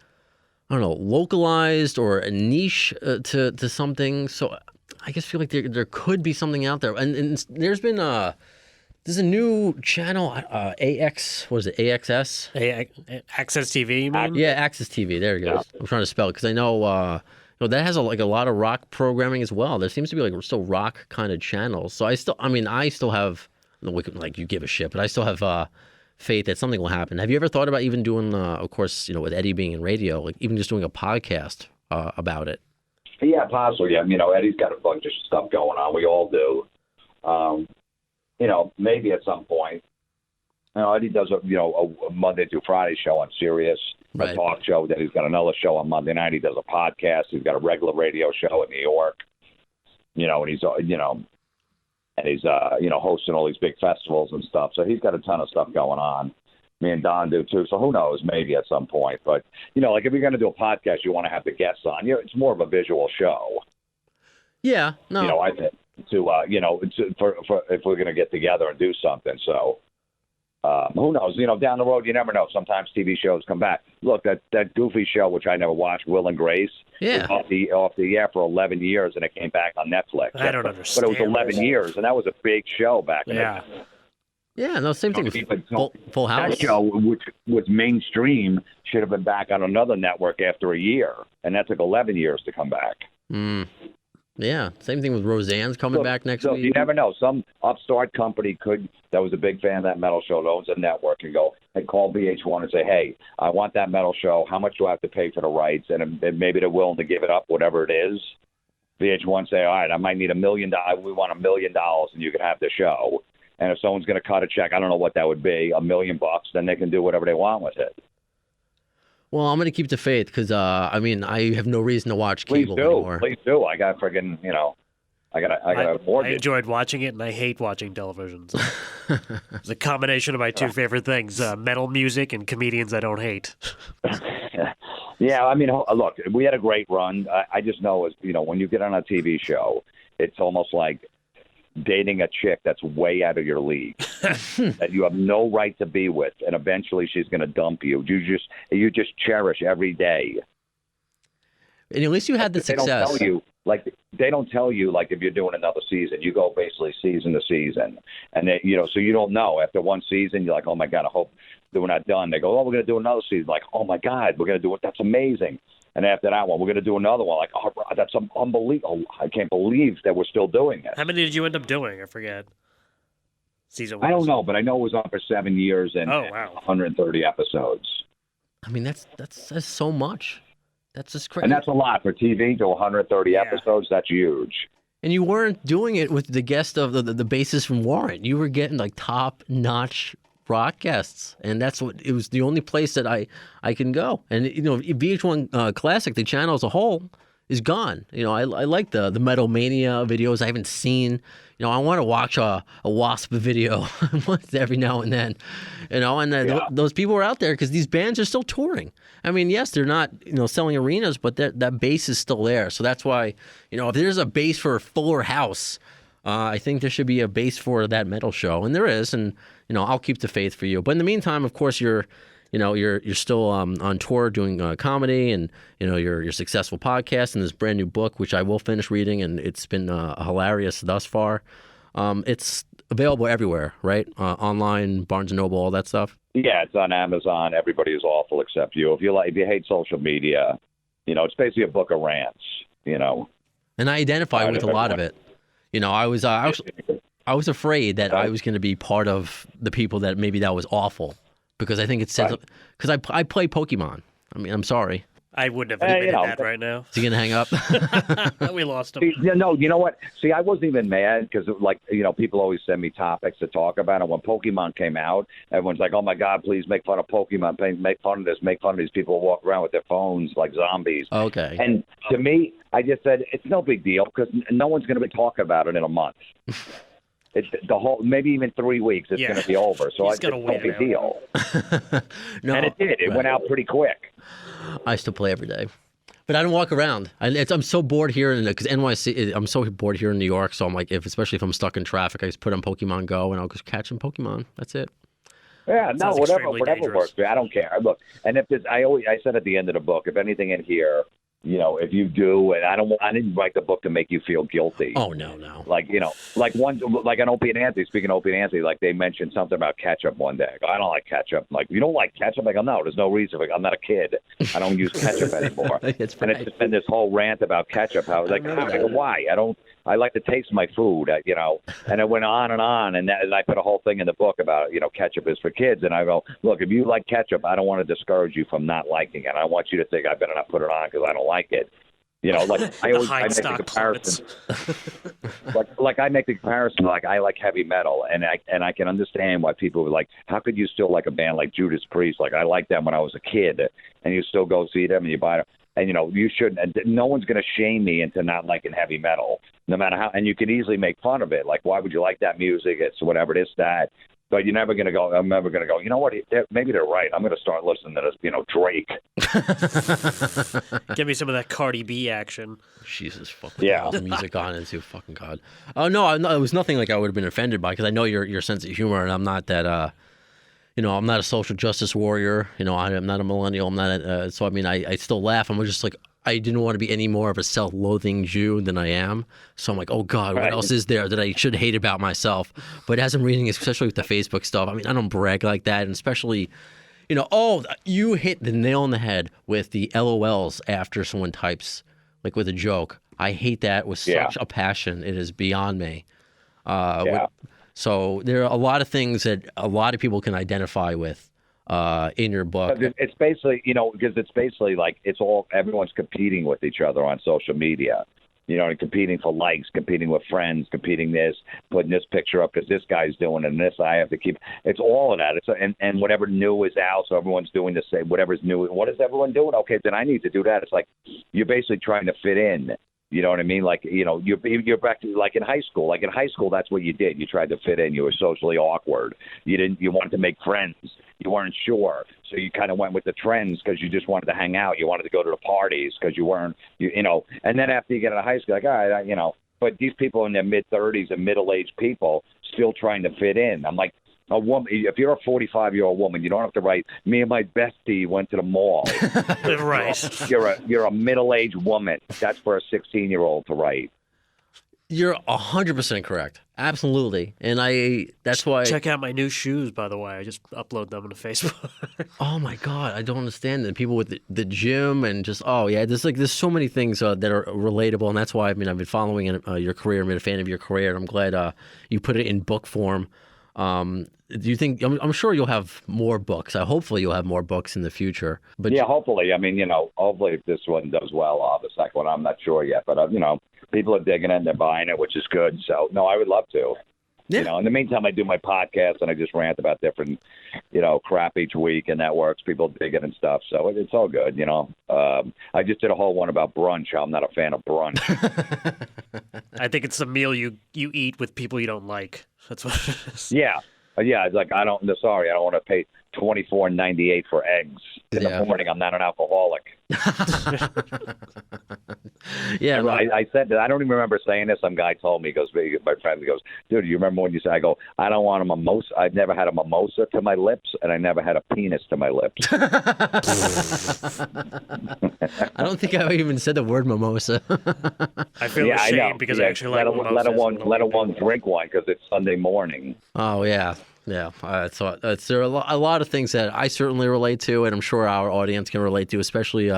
I don't know, localized or a niche to something. So I just feel like there could be something out there, and there's been there's a new channel, AX, what is it, AXS? Access TV, you mean? Yeah, Access TV. There it goes. Yeah. I'm trying to spell it because I know. That has a lot of rock programming as well. There seems to be still rock kind of channels. So I still have, like you give a shit, but I still have faith that something will happen. Have you ever thought about even doing, of course, with Eddie being in radio, like even just doing a podcast about it? Yeah, possibly. Yeah, Eddie's got a bunch of stuff going on. We all do. Maybe at some point. He does a Monday through Friday show on Sirius, Right. a talk show. Then he's got another show on Monday night. He does a podcast. He's got a regular radio show in New York. And he's hosting all these big festivals and stuff. So he's got a ton of stuff going on. Me and Don do too. So who knows? Maybe at some point. But like if you're going to do a podcast, you want to have the guests on. It's more of a visual show. Yeah. No. I think for if we're going to get together and do something. So who knows? Down the road, you never know. Sometimes TV shows come back. Look, that Goofy show, which I never watched, Will and Grace, Yeah. was off the air for 11 years, and it came back on Netflix. I don't understand. But it was 11 years, and that was a big show back in the day. Yeah, no, same thing with Full House. That show, which was mainstream, should have been back on another network after a year, and that took 11 years to come back. Yeah, same thing with Roseanne's coming back next so week. You never know. Some upstart company that was a big fan of that metal show, that owns a network, and go and call VH1 and say, hey, I want that metal show. How much do I have to pay for the rights? And maybe they're willing to give it up, whatever it is. VH1 say, all right, I might need $1 million. We want $1 million, and you can have the show. And if someone's going to cut a check, I don't know what that would be, $1 million, then they can do whatever they want with it. Well, I'm going to keep the faith because, I have no reason to watch cable anymore. Please do. I got friggin', I got a mortgage. I enjoyed watching it, and I hate watching television. It's a combination of my two favorite things, metal music and comedians I don't hate. Yeah, look, we had a great run. I just know, when you get on a TV show, it's almost like dating a chick that's way out of your league that you have no right to be with, and eventually she's going to dump you. You just cherish every day. And at least you had the success. They don't tell you if you're doing another season. You go basically season to season, and so you don't know. After one season, you're like, oh my God, I hope we're not done. They go, oh, we're going to do another season. Like, oh my God, we're going to do it. That's amazing. And after that one, we're going to do another one. Like, oh, that's unbelievable. I can't believe that we're still doing it. How many did you end up doing? I forget. Season one. I don't know, but I know it was on for 7 years and 130 episodes. That's so much. That's just crazy. And that's a lot for TV to 130 episodes. That's huge. And you weren't doing it with the guest of the bassist from Warrant. You were getting top-notch rock guests, and it was the only place that I can go. And VH1 Classic, the channel as a whole, is gone. I like the Metal Mania videos. I haven't seen. I want to watch a Wasp video every now and then. Those people are out there because these bands are still touring. Yes, they're not selling arenas, but that base is still there. So that's why if there's a base for a Fuller House, I think there should be a base for that metal show, and there is. And I'll keep the faith for you. But in the meantime, of course, you're still on tour doing comedy, and your successful podcast and this brand new book, which I will finish reading, and it's been hilarious thus far. It's available everywhere, right? Online, Barnes and Noble, all that stuff. Yeah, it's on Amazon. Everybody is awful except you. If you hate social media, it's basically a book of rants. And I identify with a lot of it. I was afraid that I was going to be part of the people that maybe that was awful, because I think it says, because I play Pokemon. I'm sorry. I wouldn't have admitted that right now. Is he going to hang up? We lost him. No, you know what? See, I wasn't even mad because, people always send me topics to talk about. And when Pokemon came out, everyone's like, oh, my God, please make fun of Pokemon. Make fun of this. Make fun of these people who walk around with their phones like zombies. Okay. And to me, I just said, it's no big deal because no one's going to be talking about it in a month. It's the whole, maybe even 3 weeks, it's going to be over. So it's no big deal. No, and it did. It went out pretty quick. I still play every day, but I don't walk around. I'm so bored here because NYC. I'm so bored here in New York. So I'm like, especially if I'm stuck in traffic, I just put on Pokemon Go and I'll just catch some Pokemon. That's it. Yeah, no, whatever works. I don't care. Look, and if I said at the end of the book, if anything in here, if you do, and I didn't write the book to make you feel guilty. Oh, no. Like an Opie and Anthony, speaking of Opie and Anthony, they mentioned something about ketchup one day. I go, I don't like ketchup. I'm like, you don't like ketchup? I go, no, there's no reason. I'm not a kid. I don't use ketchup anymore. That's right. And it's been this whole rant about ketchup. I was like, why? I like to taste my food, and it went on, and I put a whole thing in the book about, ketchup is for kids. And I go, look, if you like ketchup, I don't want to discourage you from not liking it. I want you to think I better not put it on because I don't like it. You know, like I make the Hindstock comparison. like I make the comparison. Like I like heavy metal, and I can understand why people are like, how could you still like a band like Judas Priest? Like I liked them when I was a kid, and you still go see them and you buy them. And you know, you shouldn't. And no one's going to shame me into not liking heavy metal, no matter how. And you could easily make fun of it. Like, why would you like that music? It's whatever it is that. But you're never going to go, I'm never going to go, you know what, maybe they're right. I'm going to start listening to this, you know, Drake. Give me some of that Cardi B action. Jesus fucking God. Music on into fucking God. Oh, no, it was nothing like I would have been offended by, because I know your sense of humor, and I'm not that, you know, I'm not a social justice warrior. You know, I'm not a millennial. I'm not, so I mean, I still laugh. I'm just like, I didn't want to be any more of a self-loathing Jew than I am. So I'm like, oh, God, what else is there that I should hate about myself? But as I'm reading, especially with the Facebook stuff, I mean, I don't brag like that. And especially, you know, you hit the nail on the head with the LOLs after someone types, like with a joke. I hate that with such a passion. It is beyond me. So there are a lot of things that a lot of people can identify with. In your book, it's basically, you know, because it's basically like everyone's competing with each other on social media, you know, and competing for likes, competing with friends, competing putting this picture up because this guy's doing it and this I have to keep. It's all of that. And whatever new is out, so everyone's doing the same. Whatever's new, what is everyone doing? Okay, then I need to do that. It's like you're basically trying to fit in. You know what I mean? Like, you know, you're back to like in high school. Like in high school, that's what you did. You tried to fit in. You were socially awkward. You wanted to make friends. You weren't sure. So you kind of went with the trends because you just wanted to hang out. You wanted to go to the parties because you weren't, you know. And then after you get out of high school, like, all right, you know. But these people in their mid-30s and middle-aged people still trying to fit in. I'm like, a woman, if you're a 45-year-old woman, you don't have to write, me and my bestie went to the mall. Right. You're a middle-aged woman. That's for a 16-year-old to write. You're 100% correct. Absolutely. And that's why. Check out my new shoes, by the way. I just upload them to Facebook. Oh my God. I don't understand that. People with the gym and just, there's so many things that are relatable. And that's why, I mean, I've been following your career. I've been a fan of your career. And I'm glad you put it in book form. Do you think, I'm sure you'll have more books. Hopefully you'll have more books in the future. But yeah, hopefully. I mean, you know, hopefully if this one does well, the second one, I'm not sure yet. But, you know, people are digging it and they're buying it, which is good. So, no, I would love to. Yeah. You know, in the meantime, I do my podcast and I just rant about different, you know, crap each week, and that works. People dig it and stuff. So it's all good, you know. I just did a whole one about brunch. I'm not a fan of brunch. I think it's a meal you eat with people you don't like. That's what it is. Yeah. Yeah, it's like I don't want to pay $24.98 for eggs in the morning. I'm not an alcoholic. Yeah, I said that. I don't even remember saying this. Some guy told me, my friend goes, dude, you remember when you said, I go, I don't want a mimosa. I've never had a mimosa to my lips, and I never had a penis to my lips. I don't think I even said the word mimosa. I feel ashamed because I actually like mimosas. Let alone drink one because it's Sunday morning. Oh, yeah. Yeah, so there are a lot of things that I certainly relate to, and I'm sure our audience can relate to, especially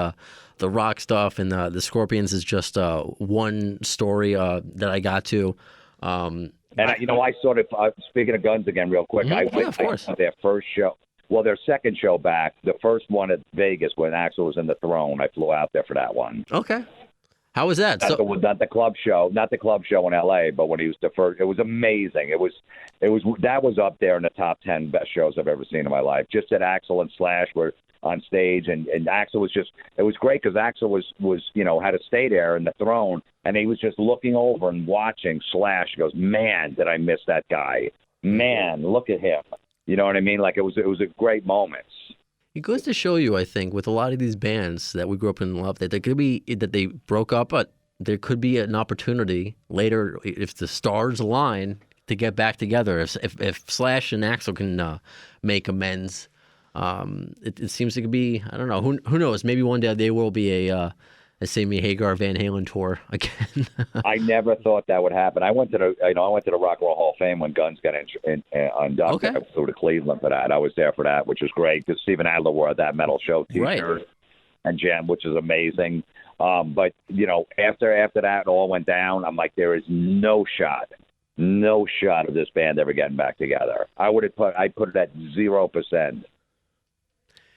the rock stuff, and the Scorpions is just one story that I got to. And I sort of speaking of guns again, real quick. I went to their first show. Well, their second show back. The first one at Vegas when Axl was in the Throne. I flew out there for that one. Okay. How was that? Not the club show in L.A., but when he was the first, it was amazing. That was up there in the top 10 best shows I've ever seen in my life. Just that Axl and Slash were on stage, and Axl was it was great because Axl was had to stay there in the Throne, and he was just looking over and watching Slash. He goes, man, did I miss that guy? Man, look at him. You know what I mean? Like it was a great moment. It goes to show you, I think, with a lot of these bands that we grew up in love, that there could be that they broke up, but there could be an opportunity later if the stars align to get back together. If Slash and Axl can make amends, it seems to be. I don't know. Who knows? Maybe one day there will be a Sammy Hagar Van Halen tour again. I never thought that would happen. I went to the Rock and Roll Hall of Fame when Guns got inducted. Okay. I flew to Cleveland for that. I was there for that, which was great because Steven Adler wore that Metal Show T-shirt and Jam, which is amazing. But after that all went down, I'm like, there is no shot of this band ever getting back together. I put it at 0%.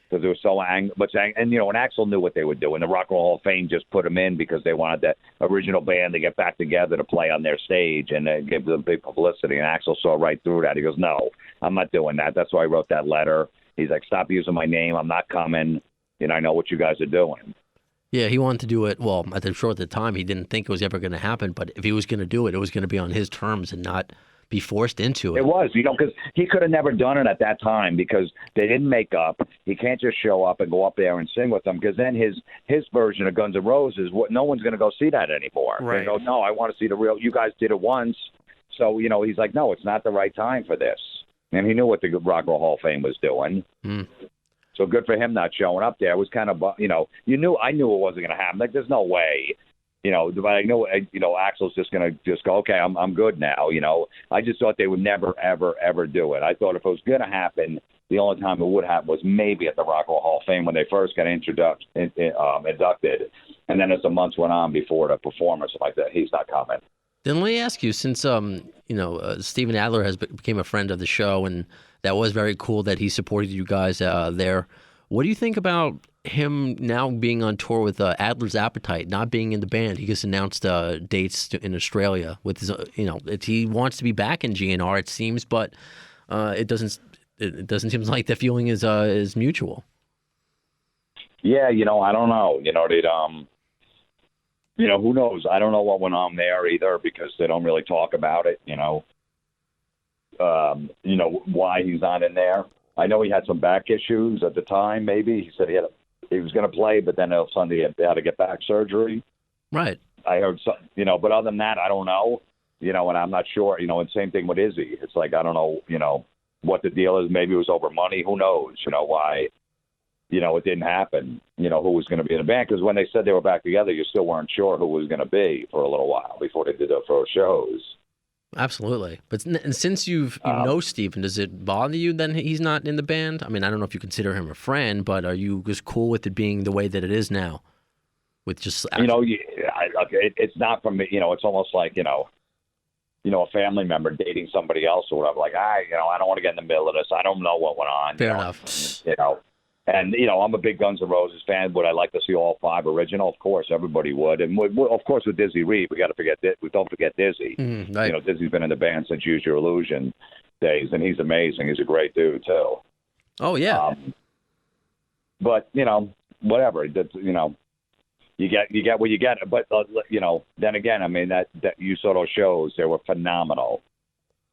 because it was so and and Axl knew what they were doing. The Rock and Roll Hall of Fame just put him in because they wanted the original band to get back together to play on their stage and give them big publicity. And Axl saw right through that. He goes, "No, I'm not doing that." That's why I wrote that letter. He's like, "Stop using my name. I'm not coming. I know what you guys are doing." Yeah, he wanted to do it. Well, at the time, he didn't think it was ever going to happen. But if he was going to do it, it was going to be on his terms and not be forced into it. It was, because he could have never done it at that time because they didn't make up. He can't just show up and go up there and sing with them because then his version of Guns N' Roses, no one's going to go see that anymore. Right. They go, "No, I want to see the real. You guys did it once." So, he's like, "No, it's not the right time for this." And he knew what the Rock and Roll Hall of Fame was doing. So good for him not showing up there. It was kind of, I knew it wasn't going to happen. Like, there's no way. But I know, Axl's just going to just go, "Okay, I'm good now." I just thought they would never, ever, ever do it. I thought if it was going to happen, the only time it would happen was maybe at the Rock and Roll Hall of Fame when they first got inducted. And then as the months went on before the performance, like that, he's not coming. Then let me ask you, since Steven Adler became a friend of the show, and that was very cool that he supported you guys there. What do you think about him now being on tour with Adler's Appetite, not being in the band? He just announced dates in Australia with his, he wants to be back in GNR, it seems, but it doesn't seem like the feeling is mutual. Yeah, I don't know. Who knows? I don't know what went on there either because they don't really talk about it. Why he's not in there. I know he had some back issues at the time. Maybe he said he was going to play, but then all of a sudden he had to get back surgery. Right. I heard some, but other than that, I don't know. And I'm not sure. And same thing with Izzy. It's like I don't know. What the deal is. Maybe it was over money. Who knows? Why? It didn't happen. Who was going to be in the band? Because when they said they were back together, you still weren't sure who was going to be for a little while before they did their first shows. Absolutely. But since you know Steven, does it bother you that he's not in the band? I mean, I don't know if you consider him a friend, but are you just cool with it being the way that it is now? With just it's not from me. It's almost like a family member dating somebody else or whatever. Like I don't want to get in the middle of this. I don't know what went on. Fair enough. And, I'm a big Guns N' Roses fan. Would I like to see all 5 original? Of course, everybody would. And, of course, with Dizzy Reed, we don't forget Dizzy. Right. Dizzy's been in the band since Use Your Illusion days, and he's amazing. He's a great dude, too. Oh, yeah. But, whatever. You get what you get. But, then again, that you saw those shows. They were phenomenal.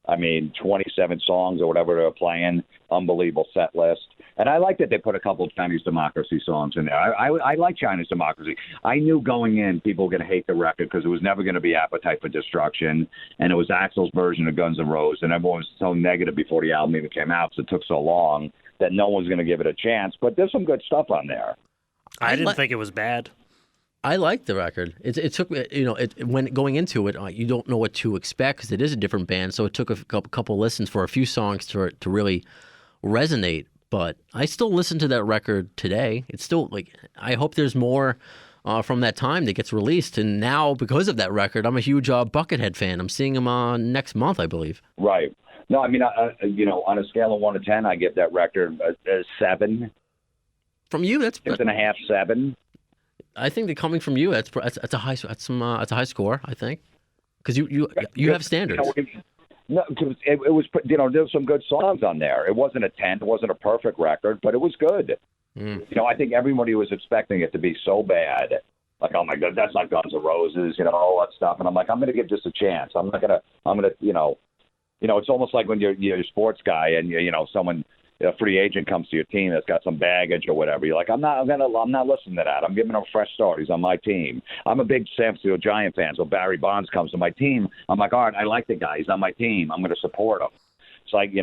27 songs or whatever they were playing, unbelievable set list. And I like that they put a couple of Chinese Democracy songs in there. I like Chinese Democracy. I knew going in people were going to hate the record because it was never going to be Appetite for Destruction, and it was Axl's version of Guns N' Roses, and everyone was so negative before the album even came out, so it took so long that no one was going to give it a chance. But there's some good stuff on there. I didn't think it was bad. I liked the record. It took when going into it, you don't know what to expect because it is a different band. So it took a couple listens for a few songs to really resonate. But I still listen to that record today. It's still I hope there's more from that time that gets released. And now because of that record, I'm a huge Buckethead fan. I'm seeing him next month, I believe. Right. No, on a scale of 1 to 10, I give that record a 7. From you, that's 6.5, 7. I think that coming from you, that's a high score. I think because you have standards. No, it was there were some good songs on there. It wasn't a 10. It wasn't a perfect record, but it was good. I think everybody was expecting it to be so bad, like, oh my God, that's not Guns N' Roses, all that stuff. And I'm like, I'm going to give this a chance. I'm gonna, it's almost like when you're a sports guy and someone. A free agent comes to your team that's got some baggage or whatever. You're like, I'm not listening to that. I'm giving him a fresh start. He's on my team. I'm a big San Francisco Giant fan, so Barry Bonds comes to my team. I'm like, all right, I like the guy. He's on my team. I'm going to support him. It's like,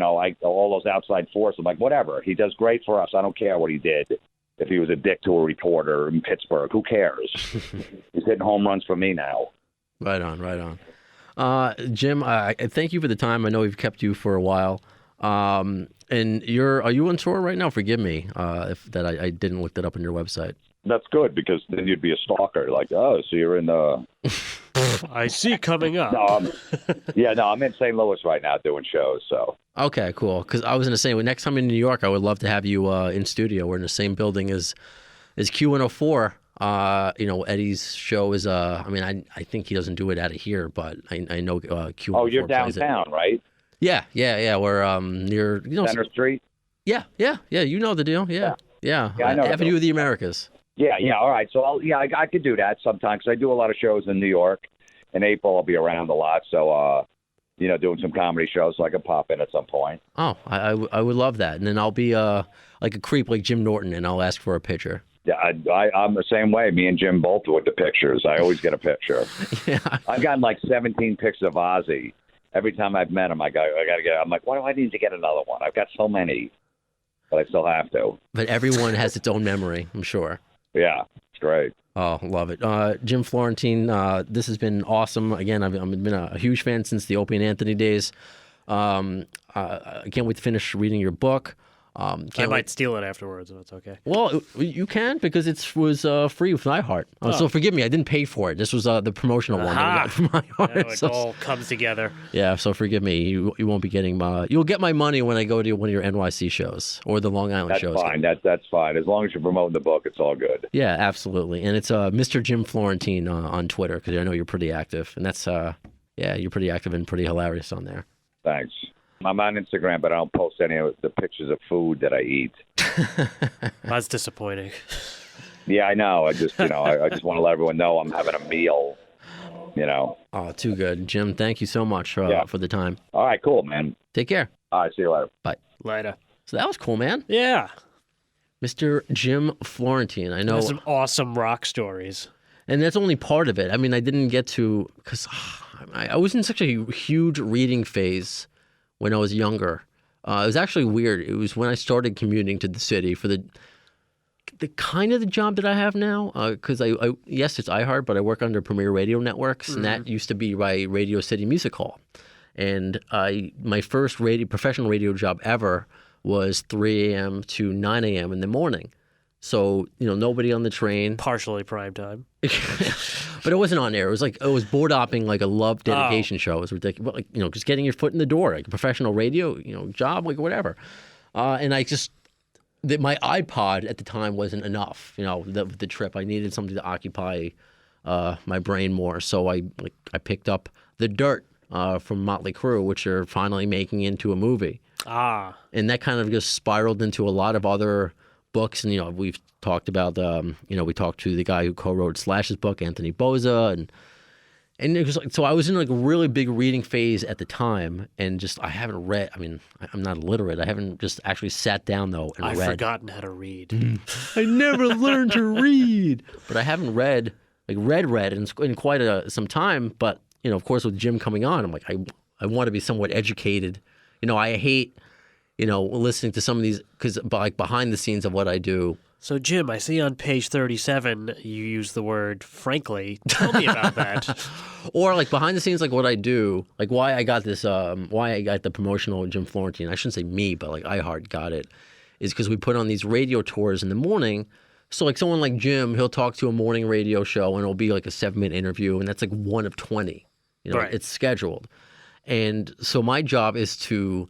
all those outside forces. I'm like, whatever. He does great for us. I don't care what he did. If he was a dick to a reporter in Pittsburgh, who cares? He's hitting home runs for me now. Right on. Jim, I thank you for the time. I know we've kept you for a while. And are you on tour right now? Forgive me if I didn't look that up on your website. That's good because then you'd be a stalker. Like, oh, so you're in the. I see coming up. No, I'm in St. Louis right now doing shows. So. Okay, cool. Because I was going to say, next time in New York, I would love to have you in studio. We're in the same building as Q104. Eddie's show is. I think he doesn't do it out of here, but I know Q104. Oh, you're downtown, right? Yeah. We're near Center Street. Yeah. You know the deal. Yeah. I know Avenue of the Americas. Yeah. All right. So I could do that sometimes. I do a lot of shows in New York. In April, I'll be around a lot. So, doing some comedy shows, so I could pop in at some point. Oh, I would love that. And then I'll be like a creep like Jim Norton, and I'll ask for a picture. Yeah, I'm the same way. Me and Jim both with the pictures. I always get a picture. Yeah. I've gotten like 17 pictures of Ozzy. Every time I've met him, I got to get. I'm like, why do I need to get another one? I've got so many, but I still have to. But everyone has its own memory, I'm sure. Yeah, it's great. Oh, love it. Jim Florentine, this has been awesome. Again, I've been a huge fan since the Opie and Anthony days. I can't wait to finish reading your book. I might steal it afterwards if it's okay. Well, you can because it was free with iHeart. So forgive me, I didn't pay for it. This was the promotional one that I got from iHeart. It all comes together. Yeah, so forgive me. You won't be getting you'll get my money when I go to one of your NYC shows or the Long Island shows. That's fine. That's fine. As long as you're promoting the book, it's all good. Yeah, absolutely. And it's Mr. Jim Florentine on Twitter because I know you're pretty active. And that's, you're pretty active and pretty hilarious on there. Thanks. I'm on Instagram, but I don't post any of the pictures of food that I eat. That's disappointing. Yeah, I know. I just, I just want to let everyone know I'm having a meal, Oh, too good. Jim, thank you so much for the time. All right, cool, man. Take care. All right, see you later. Bye. Later. So that was cool, man. Yeah. Mr. Jim Florentine. I know. There's some awesome rock stories. And that's only part of it. I mean, I didn't get to, because I was in such a huge reading phase when I was younger. It was actually weird. It was when I started commuting to the city for the kind of the job that I have now. Because yes, it's iHeart, but I work under Premier Radio Networks, and that used to be my Radio City Music Hall. And my first professional radio job ever was 3 a.m. to 9 a.m. in the morning. So, nobody on the train. Partially prime time. But it wasn't on air. It was board hopping like a love dedication show. It was ridiculous. Like, just getting your foot in the door, like a professional radio, job, like whatever. And my iPod at the time wasn't enough, the trip. I needed something to occupy my brain more. So I picked up The Dirt from Motley Crue, which are finally making into a movie. And that kind of just spiraled into a lot of other books, and we've talked about we talked to the guy who co-wrote Slash's book, Anthony Boza, and it was so I was in like a really big reading phase at the time, and just I haven't read. I mean, I'm not illiterate. I haven't just actually sat down though and read. I've forgotten how to read. I never learned to read, but I haven't read in quite some time. But of course, with Jim coming on, I'm like I want to be somewhat educated. I hate. Listening to some of these, because like behind the scenes of what I do. So, Jim, I see on page 37 you use the word frankly. Tell me about that. Or like behind the scenes, like what I do, like why I got this, why I got the promotional Jim Florentine. I shouldn't say me, but like iHeart got it, is because we put on these radio tours in the morning. So like someone like Jim, he'll talk to a morning radio show and it'll be like a 7-minute interview, and that's like one of 20. Right. It's scheduled. And so my job is to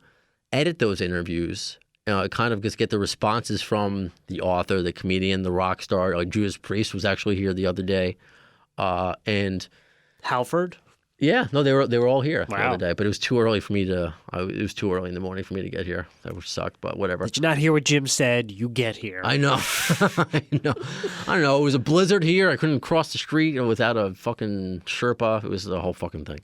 edit those interviews, kind of just get the responses from the author, the comedian, the rock star. Like Judas Priest was actually here the other day, and Halford. Yeah, no, they were all here the Wow. other day, but it was too early for me to. It was too early in the morning for me to get here. That would suck, but whatever. Did you not hear what Jim said? You get here. I know. I know. I don't know. It was a blizzard here. I couldn't cross the street without a fucking Sherpa. It was the whole fucking thing.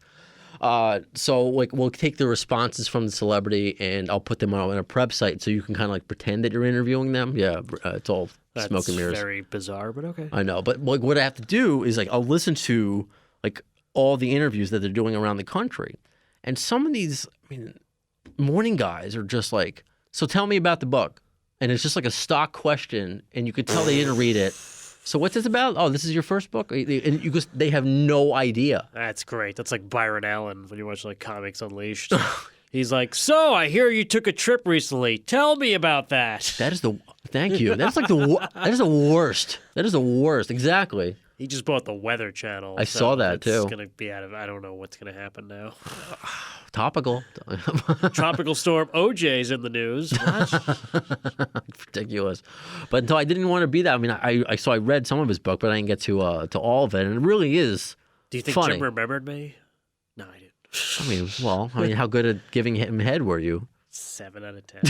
So like we'll take the responses from the celebrity and I'll put them on a prep site so you can kind of like pretend that you're interviewing them. Yeah, it's all smoke and mirrors. That's very bizarre, but okay. I know, but like what I have to do is like I'll listen to like all the interviews that they're doing around the country, and some of these, morning guys are just like, so tell me about the book, and it's just like a stock question, and you could tell they didn't read it. So what's this about? Oh, this is your first book? And they have no idea. That's great. That's like Byron Allen when you watch like Comics Unleashed. He's like, so I hear you took a trip recently. Tell me about that. That is Thank you. That's like that is the worst. That is the worst. Exactly. He just bought the Weather Channel. I saw that too. It's gonna be out of. I don't know what's gonna happen now. Topical. Tropical storm OJ's in the news. Ridiculous. But no, I didn't want to be that. I mean, I read some of his book, but I didn't get to all of it, and it really is. Do you think funny. Jim remembered me? No, I didn't. I mean, how good at giving him head were you? 7 out of 10.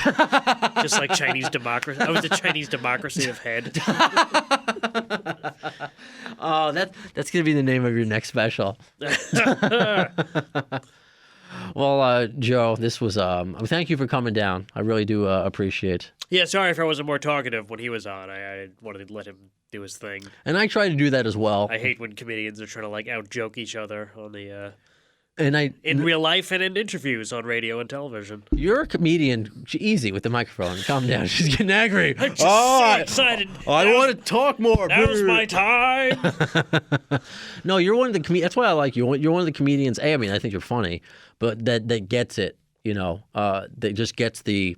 Just like Chinese democracy. I was the Chinese democracy of head. Oh, that's gonna be the name of your next special. Well, Joe, this was thank you for coming down. I really do appreciate. Yeah, sorry if I wasn't more talkative when he was on. I wanted to let him do his thing. And I try to do that as well. I hate when comedians are trying to like out joke each other on the in real life and in interviews on radio and television. You're a comedian. Easy with the microphone. Calm down. She's getting angry. I'm just so excited. I want to talk more. Now's my time. No, you're one of the comedians. That's why I like you. You're one of the comedians. I mean, I think you're funny, but that gets it. You know, that just gets the.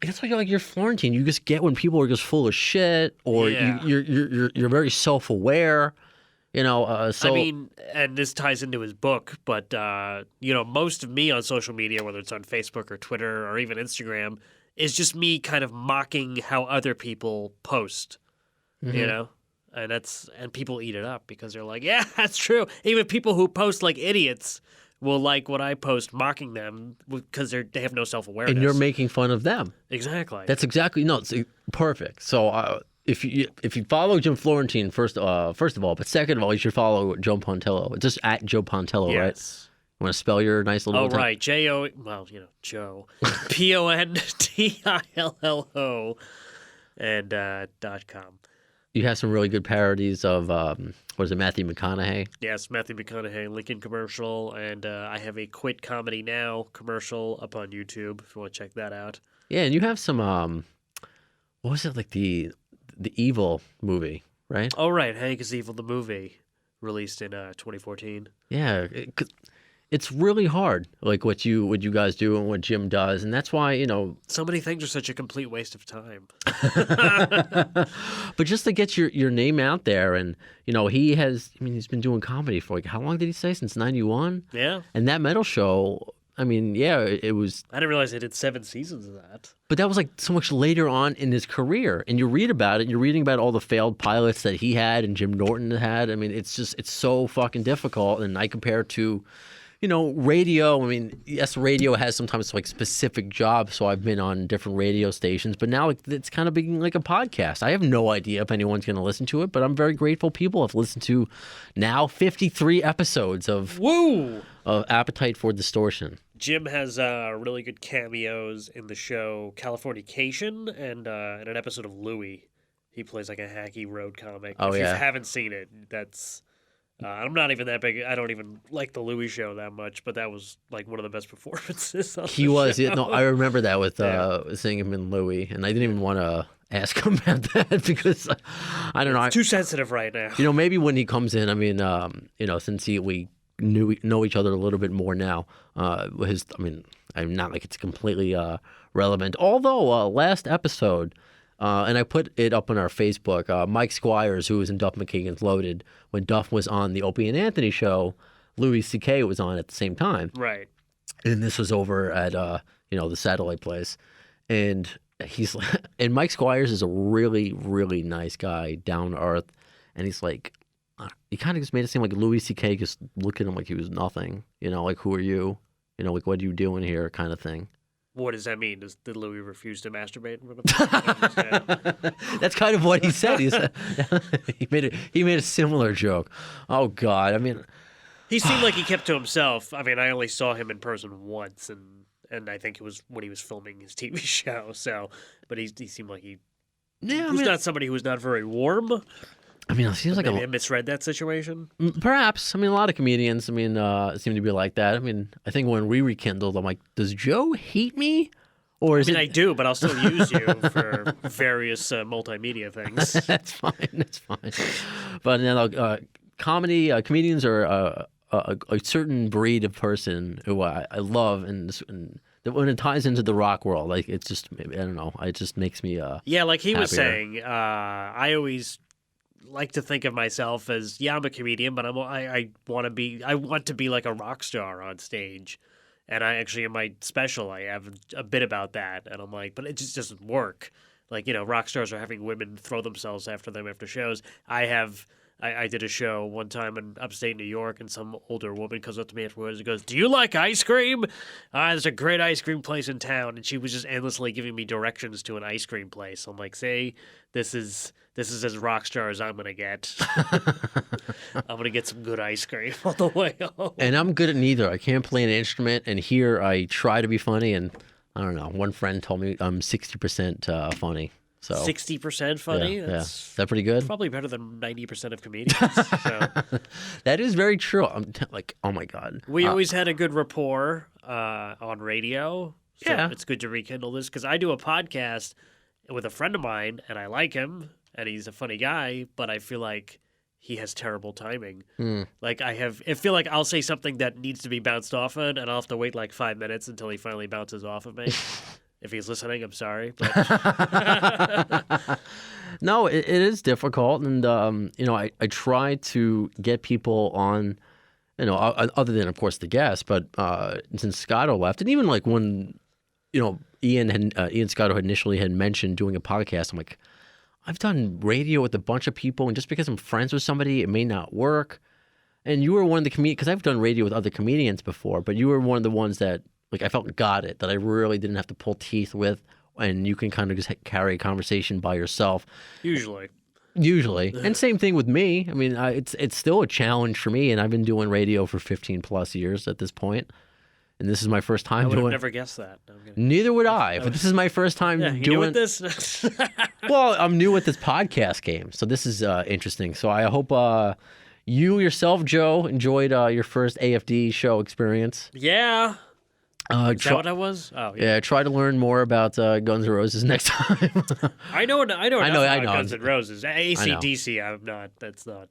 That's why you're Florentine. You just get when people are just full of shit, or you're very self-aware. You know, so I mean, and this ties into his book, but you know, most of me on social media, whether it's on Facebook or Twitter or even Instagram, is just me kind of mocking how other people post. Mm-hmm. You know, and people eat it up because they're like, yeah, that's true. Even people who post like idiots will like what I post, mocking them because they have no self-awareness. And you're making fun of them. Exactly. That's exactly it's perfect. So. If you follow Jim Florentine first of all, but second of all, you should follow Joe Pontillo. Just at Joe Pontillo, yes. Right? You want to spell your nice little? Oh, right, Joe. Well, you know, Joe, Pontillo, and .com. You have some really good parodies of what is it, Matthew McConaughey? Yes, Matthew McConaughey, Lincoln commercial, and I have a Quit Comedy Now commercial up on YouTube if you want to check that out. Yeah, and you have some what was it, like the Evil movie, right? Oh, right. Hank is Evil, the movie, released in 2014. Yeah, it's really hard, like what you guys do and what Jim does, and that's why, you know... So many things are such a complete waste of time. But just to get your name out there, and, you know, he's been doing comedy for, like, how long did he say? Since 91? Yeah. And that metal show... I mean, yeah, it was... I didn't realize they did 7 seasons of that. But that was like so much later on in his career. And you read about it, you're reading about all the failed pilots that he had and Jim Norton had. I mean, it's so fucking difficult. And I compare it to, you know, radio. I mean, yes, radio has sometimes like specific jobs. So I've been on different radio stations. But now it's kind of being like a podcast. I have no idea if anyone's going to listen to it. But I'm very grateful people have listened to now 53 episodes of Appetite for Distortion. Jim has really good cameos in the show Californication and in an episode of Louie. He plays like a hacky road comic. Oh, if yeah. you haven't seen it, that's... I'm not even that big. I don't even like the Louie show that much, but that was like one of the best performances on He the was. show. Yeah, no, I remember that with seeing him in Louie, and I didn't even want to ask him about that because I don't know. It's too sensitive right now. You know, maybe when he comes in, I mean, you know, since we know each other a little bit more now, I'm not like it's completely relevant. Although last episode, and I put it up on our Facebook, Mike Squires, who was in Duff McKagan's Loaded, when Duff was on the Opie and Anthony show, Louis C.K. was on at the same time. Right. And this was over at you know, the satellite place, and and Mike Squires is a really, really nice guy, down to earth, and he's like. He kind of just made it seem like Louis C.K. just looked at him like he was nothing. You know, like, who are you? You know, like, what are you doing here kind of thing. What does that mean? Did Louis refuse to masturbate? That's kind of what he said. He said he made a similar joke. Oh, God. I mean... He seemed like he kept to himself. I mean, I only saw him in person once, and I think it was when he was filming his TV show. So, but he seemed like he was not somebody who was not very warm. I mean, it seems like maybe I misread that situation. Perhaps. I mean, a lot of comedians, seem to be like that. I mean, I think when we rekindled, I'm like, does Joe hate me? Or is I do, but I'll still use you for various multimedia things. That's fine. But comedians are a certain breed of person who I love, and when it ties into the rock world, like it's just I don't know, it just makes me Yeah, like he was happier. saying, I always like to think of myself as I'm a comedian, but I want to be like a rock star on stage. And I actually, in my special, I have a bit about that. And I'm like, but it just doesn't work. Like, rock stars are having women throw themselves after them after shows. I did a show one time in upstate New York, and some older woman comes up to me afterwards and goes, "Do you like ice cream? There's a great ice cream place in town." And she was just endlessly giving me directions to an ice cream place. I'm like, "Say, this is as rock star as I'm gonna get. I'm gonna get some good ice cream on the way home." And I'm good at neither. I can't play an instrument, and here I try to be funny, and I don't know. One friend told me I'm 60% funny. So 60% funny. Yeah. That's Is that pretty good? probably better than 90% of comedians. So. That is very true. I'm like, oh my god. We always had a good rapport on radio. So Yeah. it's good to rekindle this because I do a podcast with a friend of mine, and I like him, and he's a funny guy, but I feel like he has terrible timing. Like I feel like I'll say something that needs to be bounced off on, and I'll have to wait like 5 minutes until he finally bounces off of me. If he's listening, I'm sorry. But No, it is difficult, and I try to get people on, other than of course the guests, but since Scotto left, and even like when, Ian Scotto initially had mentioned doing a podcast, I'm like, I've done radio with a bunch of people, and just because I'm friends with somebody, it may not work. And you were one of the comedians, because I've done radio with other comedians before, but you were one of the ones that, like, I felt got it, that I really didn't have to pull teeth with, and you can kind of just carry a conversation by yourself. usually. And same thing with me. I mean, it's still a challenge for me, and I've been doing radio for 15 plus years at this point, and this is my first time I would have doing. never guessed that. No, I'm kidding. Neither would I, but this is my first time Yeah, you doing. new with this? Well, I'm new at this podcast game, so this is interesting. So I hope you yourself, Joe, enjoyed your first AFD show experience. Yeah. Is Try- that what I was? Oh, yeah. Yeah, try to learn more about Guns N' Roses next time. I know enough about know. Guns N' Roses. AC/DC, I'm not. That's not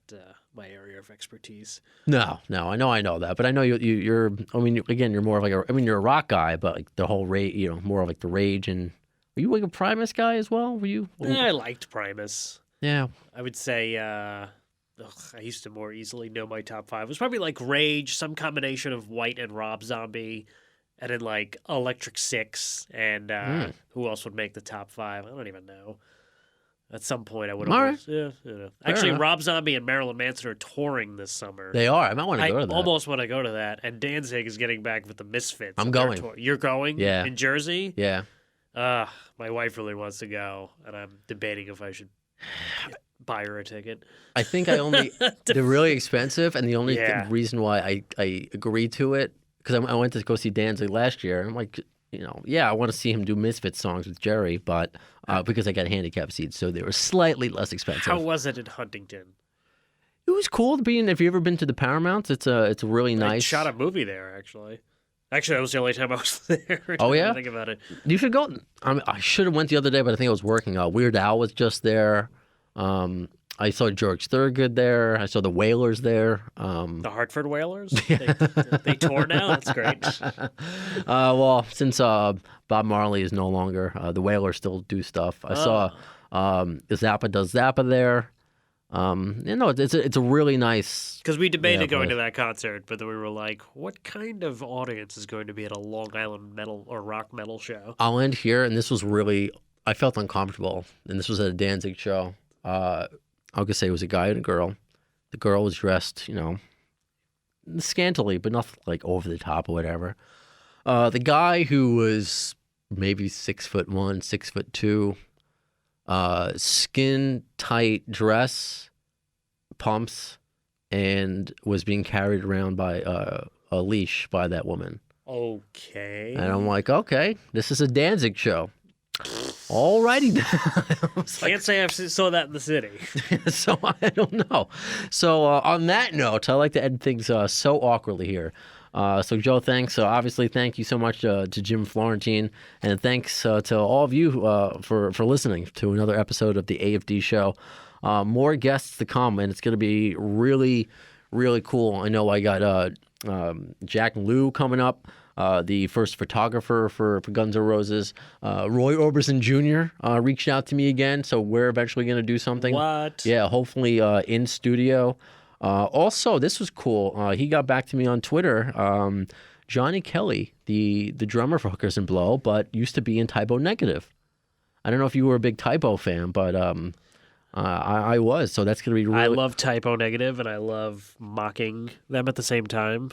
my area of expertise. No, I know that, but I know you're. I mean, again, you're more of like you're a rock guy, but like the whole more of like the Rage and. Were you like a Primus guy as well? Were you? I liked Primus. Yeah. I would say I used to more easily know my top 5. It was probably like Rage, some combination of White and Rob Zombie, and then like Electric Six, and who else would make the top 5? I don't even know. At some point, I would have. All right. Yeah, Actually, enough. Rob Zombie and Marilyn Manson are touring this summer. They are. I might want to go to that. almost want to go to that. And Danzig is getting back with the Misfits. I'm on their going. tour. You're going? Yeah. In Jersey? Yeah. My wife really wants to go, and I'm debating if I should buy her a ticket. I think I only they're really expensive, and the only Yeah. reason why I agreed to it because I went to go see Danzig last year. I'm like, I want to see him do Misfits songs with Jerry, but because I got handicap seats, so they were slightly less expensive. How was it in Huntington? It was cool to be in. If you ever been to the Paramounts, it's a really I nice. shot a movie there, actually. Actually, that was the only time I was there. Oh, yeah? Think about it. You should go. I should have went the other day, but I think I was working. Weird Al was just there. I saw George Thorogood there. I saw the Wailers there. The Hartford Whalers? They tour now? That's great. Well, since Bob Marley is no longer, the Wailers still do stuff. I saw Zappa does Zappa there. It's a really nice. Because we debated going place. to that concert, but then we were like, what kind of audience is going to be at a Long Island metal or rock metal show? I'll end here, and this was really. I felt uncomfortable, and this was at a Danzig show. I'll just say it was a guy and a girl. The girl was dressed, scantily, but nothing like over the top or whatever. The guy who was maybe 6'1", 6'2", skin tight dress, pumps, and was being carried around by a leash by that woman. Okay. And I'm like, okay, this is a Danzig show. Alrighty then. Can't say I saw that in the city. So I don't know. So on that note, I like to end things so awkwardly here. So Joe, thanks. Obviously, thank you so much to Jim Florentine, and thanks to all of you for listening to another episode of the AFD Show. More guests to come, and it's going to be really, really cool. I know I got Jack and Lou coming up. the first photographer for Guns N' Roses, Roy Orbison Jr. Reached out to me again, so we're eventually going to do something. What? Yeah, hopefully in studio. Also, this was cool. He got back to me on Twitter. Johnny Kelly, the drummer for Hookers and Blow, but used to be in Typo Negative. I don't know if you were a big Typo fan, but I was, so that's going to be really... I love Typo Negative, and I love mocking them at the same time.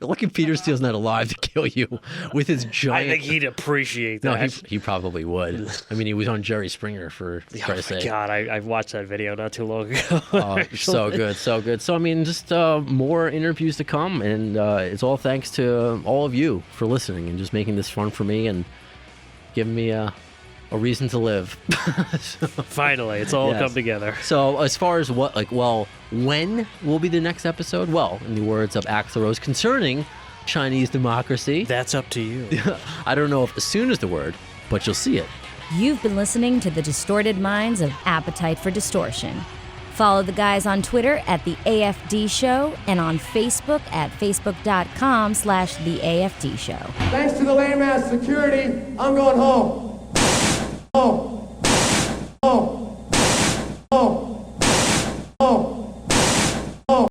Lucky Peter Steele's not alive to kill you with his giant... I think he'd appreciate that. No, he probably would. I mean, he was on Jerry Springer for Christ's sake. God, I watched that video not too long ago. Oh, so good, so good. So, I mean, just more interviews to come, and it's all thanks to all of you for listening and just making this fun for me and giving me a reason to live. Finally, it's all come together. So as far as when will be the next episode? Well, in the words of Axl Rose concerning Chinese democracy. That's up to you. I don't know if as soon as the word, but you'll see it. You've been listening to the distorted minds of Appetite for Distortion. Follow the guys on Twitter at the AFD Show and on Facebook at facebook.com/the AFD Show. Thanks to the lame ass security, I'm going home. Home.